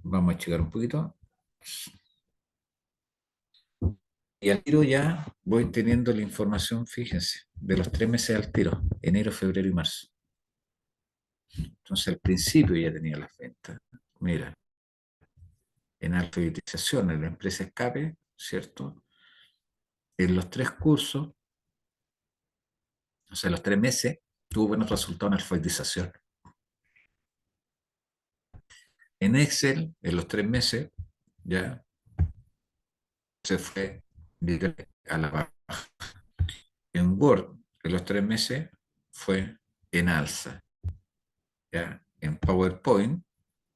Vamos a checar un poquito. Y al tiro ya voy teniendo la información, fíjense, de los 3 meses al tiro, enero, febrero y marzo. Entonces al principio ya tenía las ventas. Mira, en alfabetización, en la empresa Escape, ¿cierto? En los 3 cursos, o sea, en los 3 meses, tuvo buenos resultados en alfabetización. En Excel, en los 3 meses, ya se fue a la baja. En Word, en los 3 meses, fue en alza. ¿Ya? En PowerPoint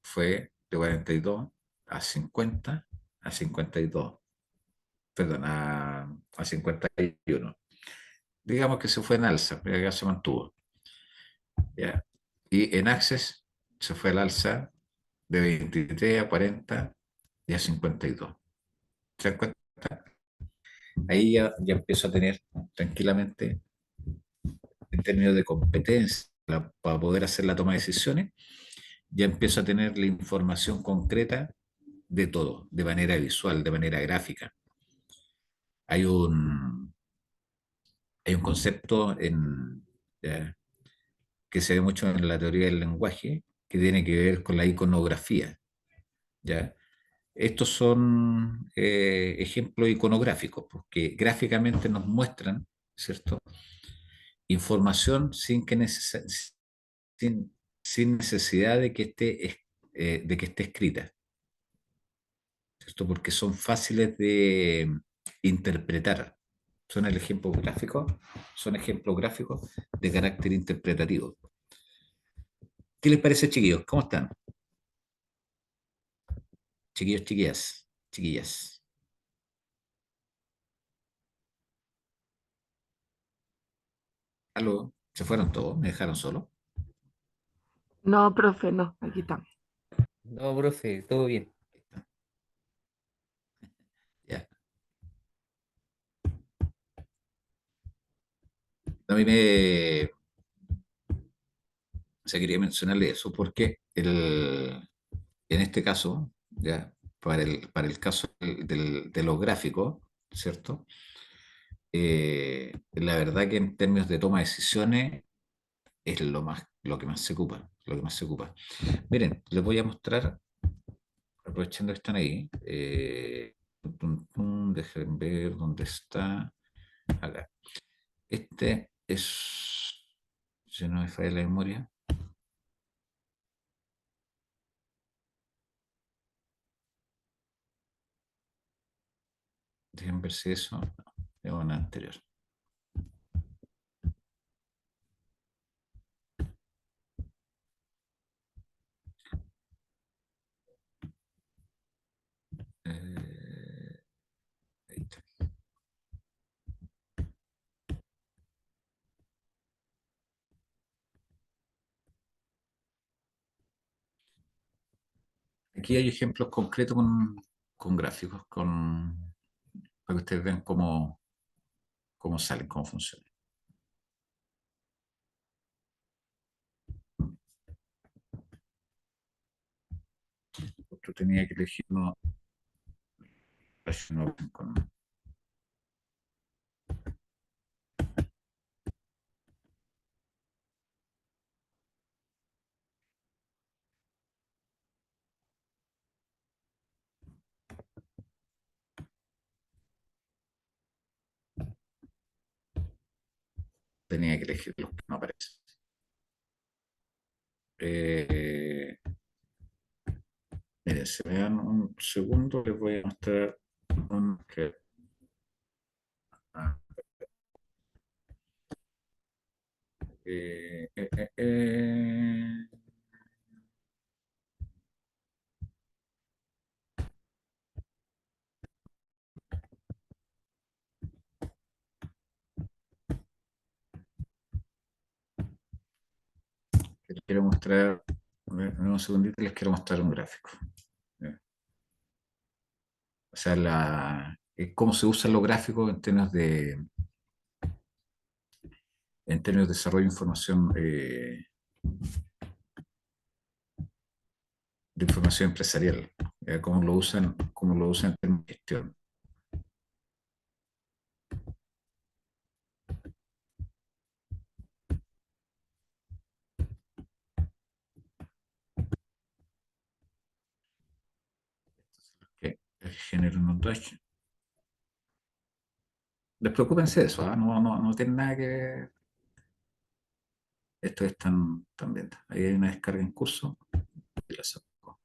fue de 42 a 50 a 52. Perdón, a 51. Digamos que se fue en alza, pero ya se mantuvo. ¿Ya? Y en Access se fue al alza de 23 a 40 y a 52. ¿Se dan cuenta? Ahí ya empiezo a tener tranquilamente, en términos de competencia, para poder hacer la toma de decisiones, ya empiezo a tener la información concreta de todo, de manera visual, de manera gráfica. Hay un, hay un concepto que se ve mucho en la teoría del lenguaje que tiene que ver con la iconografía. ¿Ya? Estos son ejemplos iconográficos, porque gráficamente nos muestran, ¿cierto? Información sin necesidad de que esté escrita. Esto porque son fáciles de interpretar. Son el ejemplo gráfico, son ejemplos gráficos de carácter interpretativo. ¿Qué les parece, chiquillos? ¿Cómo están? Chiquillos, chiquillas, chiquillas. ¿Aló? ¿Se fueron todos? ¿Me dejaron solo? No, profe, no, aquí estamos. No, profe, todo bien. Ya. A mí se quería mencionarle eso porque en este caso, ya, para el caso de los gráficos, ¿cierto? La verdad que en términos de toma de decisiones es lo que más se ocupa, lo que más se ocupa. Miren, les voy a mostrar, aprovechando que están ahí, dejen ver dónde está, acá. Este es, si no me falla la memoria, dejen ver si eso es una anterior. Ahí está. Aquí hay ejemplos concretos con gráficos, para que ustedes vean cómo salen, cómo funcionan. Otro tenía que elegir uno tenía que elegir los que no aparecen. Miren, si me dan un segundo, les voy a mostrar un que. ah, eh, eh, eh, eh, les quiero mostrar, en un segundito les quiero mostrar un gráfico. O sea, cómo se usan los gráficos en términos de desarrollo de información, empresarial, cómo lo usan en términos de gestión. Que genera un montaje. Despreocúpense de eso, ¿ah? No tiene nada que ver. Esto es tan bien. Ahí hay una descarga en curso y la saco.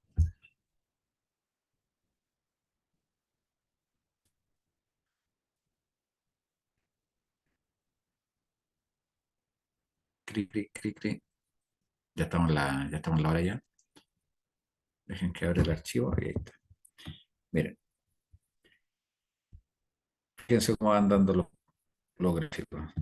Cri, cri, cri, cri. Ya estamos en la hora ya. Dejen que abra el archivo y ahí está. Miren, fíjense cómo van dando los gráficos.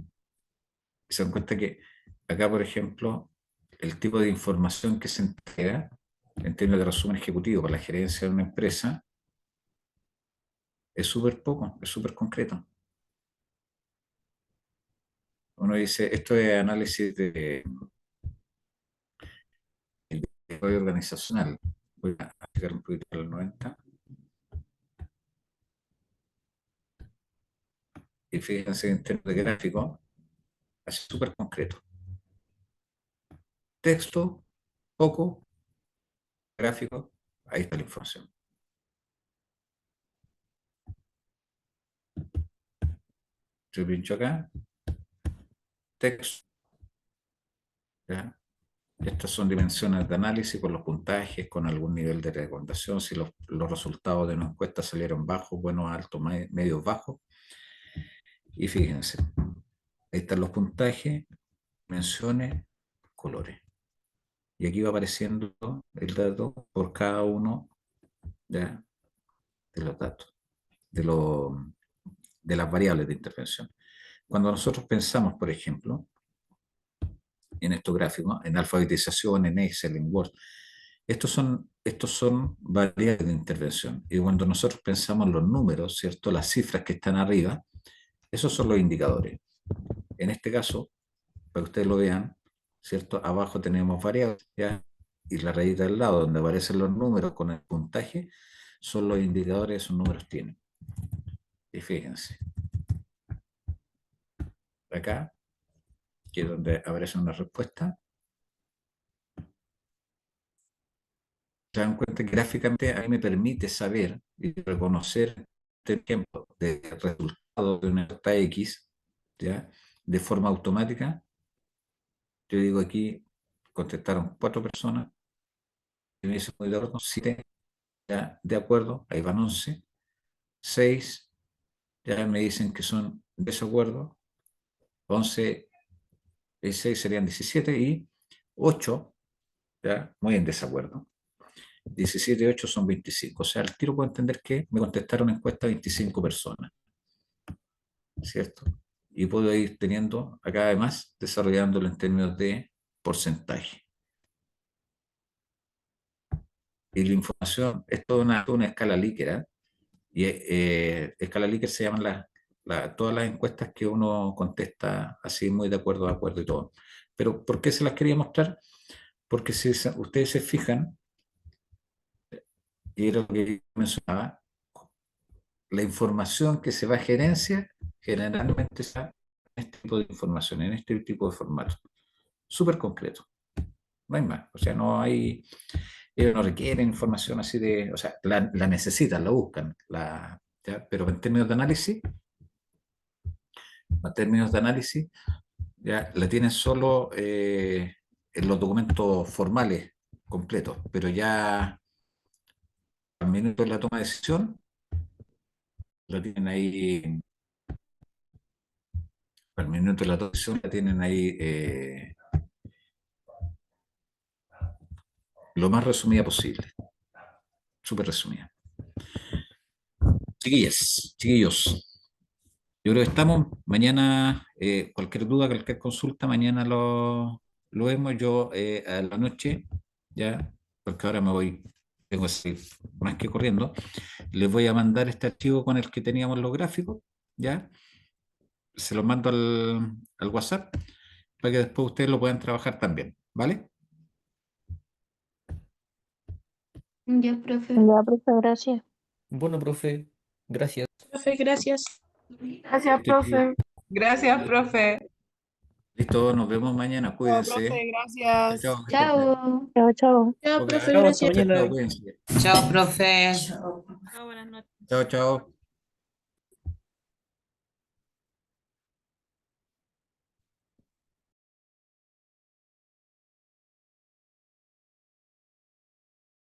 Y se dan cuenta que acá, por ejemplo, el tipo de información que se entrega en términos de resumen ejecutivo para la gerencia de una empresa es súper poco, es súper concreto. Uno dice, esto es análisis de desarrollo organizacional. Voy a aplicar un poquito a los 90. Y fíjense en términos de gráfico, es súper concreto. Texto, poco, gráfico, ahí está la información. Yo pincho acá, texto, ¿ya? Estas son dimensiones de análisis con los puntajes, con algún nivel de recomendación, si los resultados de una encuesta salieron bajos, buenos, altos, medios, bajos. Y fíjense, ahí están los puntajes, menciones, colores. Y aquí va apareciendo el dato por cada uno de los datos, de las variables de intervención. Cuando nosotros pensamos, por ejemplo, en estos gráficos, en alfabetización, en Excel, en Word, estos son variables de intervención. Y cuando nosotros pensamos en los números, ¿cierto? Las cifras que están arriba, esos son los indicadores. En este caso, para que ustedes lo vean, ¿cierto? Abajo tenemos variables, ¿ya? Y la rayita del lado, donde aparecen los números con el puntaje, son los indicadores que esos números tienen. Y fíjense. Acá, que es donde aparece una respuesta, se dan cuenta que gráficamente a mí me permite saber y reconocer este ejemplo de resultado de una encuesta X, ¿ya? De forma automática. Yo digo aquí, contestaron 4 personas, y me dice muy de orden, 7, ya, de acuerdo, ahí van 11, 6, ya me dicen que son desacuerdo, 11 y 6 serían 17, y 8, ya, muy en desacuerdo. 17 y 8 son 25. O sea, al tiro puedo entender que me contestaron encuesta 25 personas. ¿Cierto? Y puedo ir teniendo acá además, desarrollándolo en términos de porcentaje. Y la información es toda una escala Likert, y escala Likert se llaman todas las encuestas que uno contesta así muy de acuerdo y todo. Pero ¿por qué se las quería mostrar? Porque si ustedes se fijan, y era lo que mencionaba, la información que se va a gerencia generalmente está en este tipo de información, en este tipo de formato. Súper concreto. No hay más. O sea, no hay... Ellos no requieren información así de... O sea, la necesitan, la buscan. ¿Ya? Pero en términos de análisis, ya la tienen solo en los documentos formales completos, pero ya al minuto de la toma de decisión la tienen ahí, al minuto de la toma de decisión la tienen ahí lo más resumida posible, súper resumida. Chiquillos, yo creo que estamos, mañana cualquier duda, cualquier consulta, mañana lo vemos. Yo a la noche, ya, porque ahora me voy, tengo así más que corriendo, les voy a mandar este archivo con el que teníamos los gráficos, ya, se los mando al WhatsApp para que después ustedes lo puedan trabajar también, ¿vale? Ya, profe. Ya, profe, gracias. Bueno, profe, gracias. Profe, gracias. Gracias, profe. Gracias, profe. Listo, nos vemos mañana, Chao, cuídense. profe, gracias. Chao, que estén bien. Chao. Chao, chao. Chao, Ok, profe, Chao, hasta gracias. mañana. cuídense. Chao, profe. Chao, buenas noches. Chao, chao.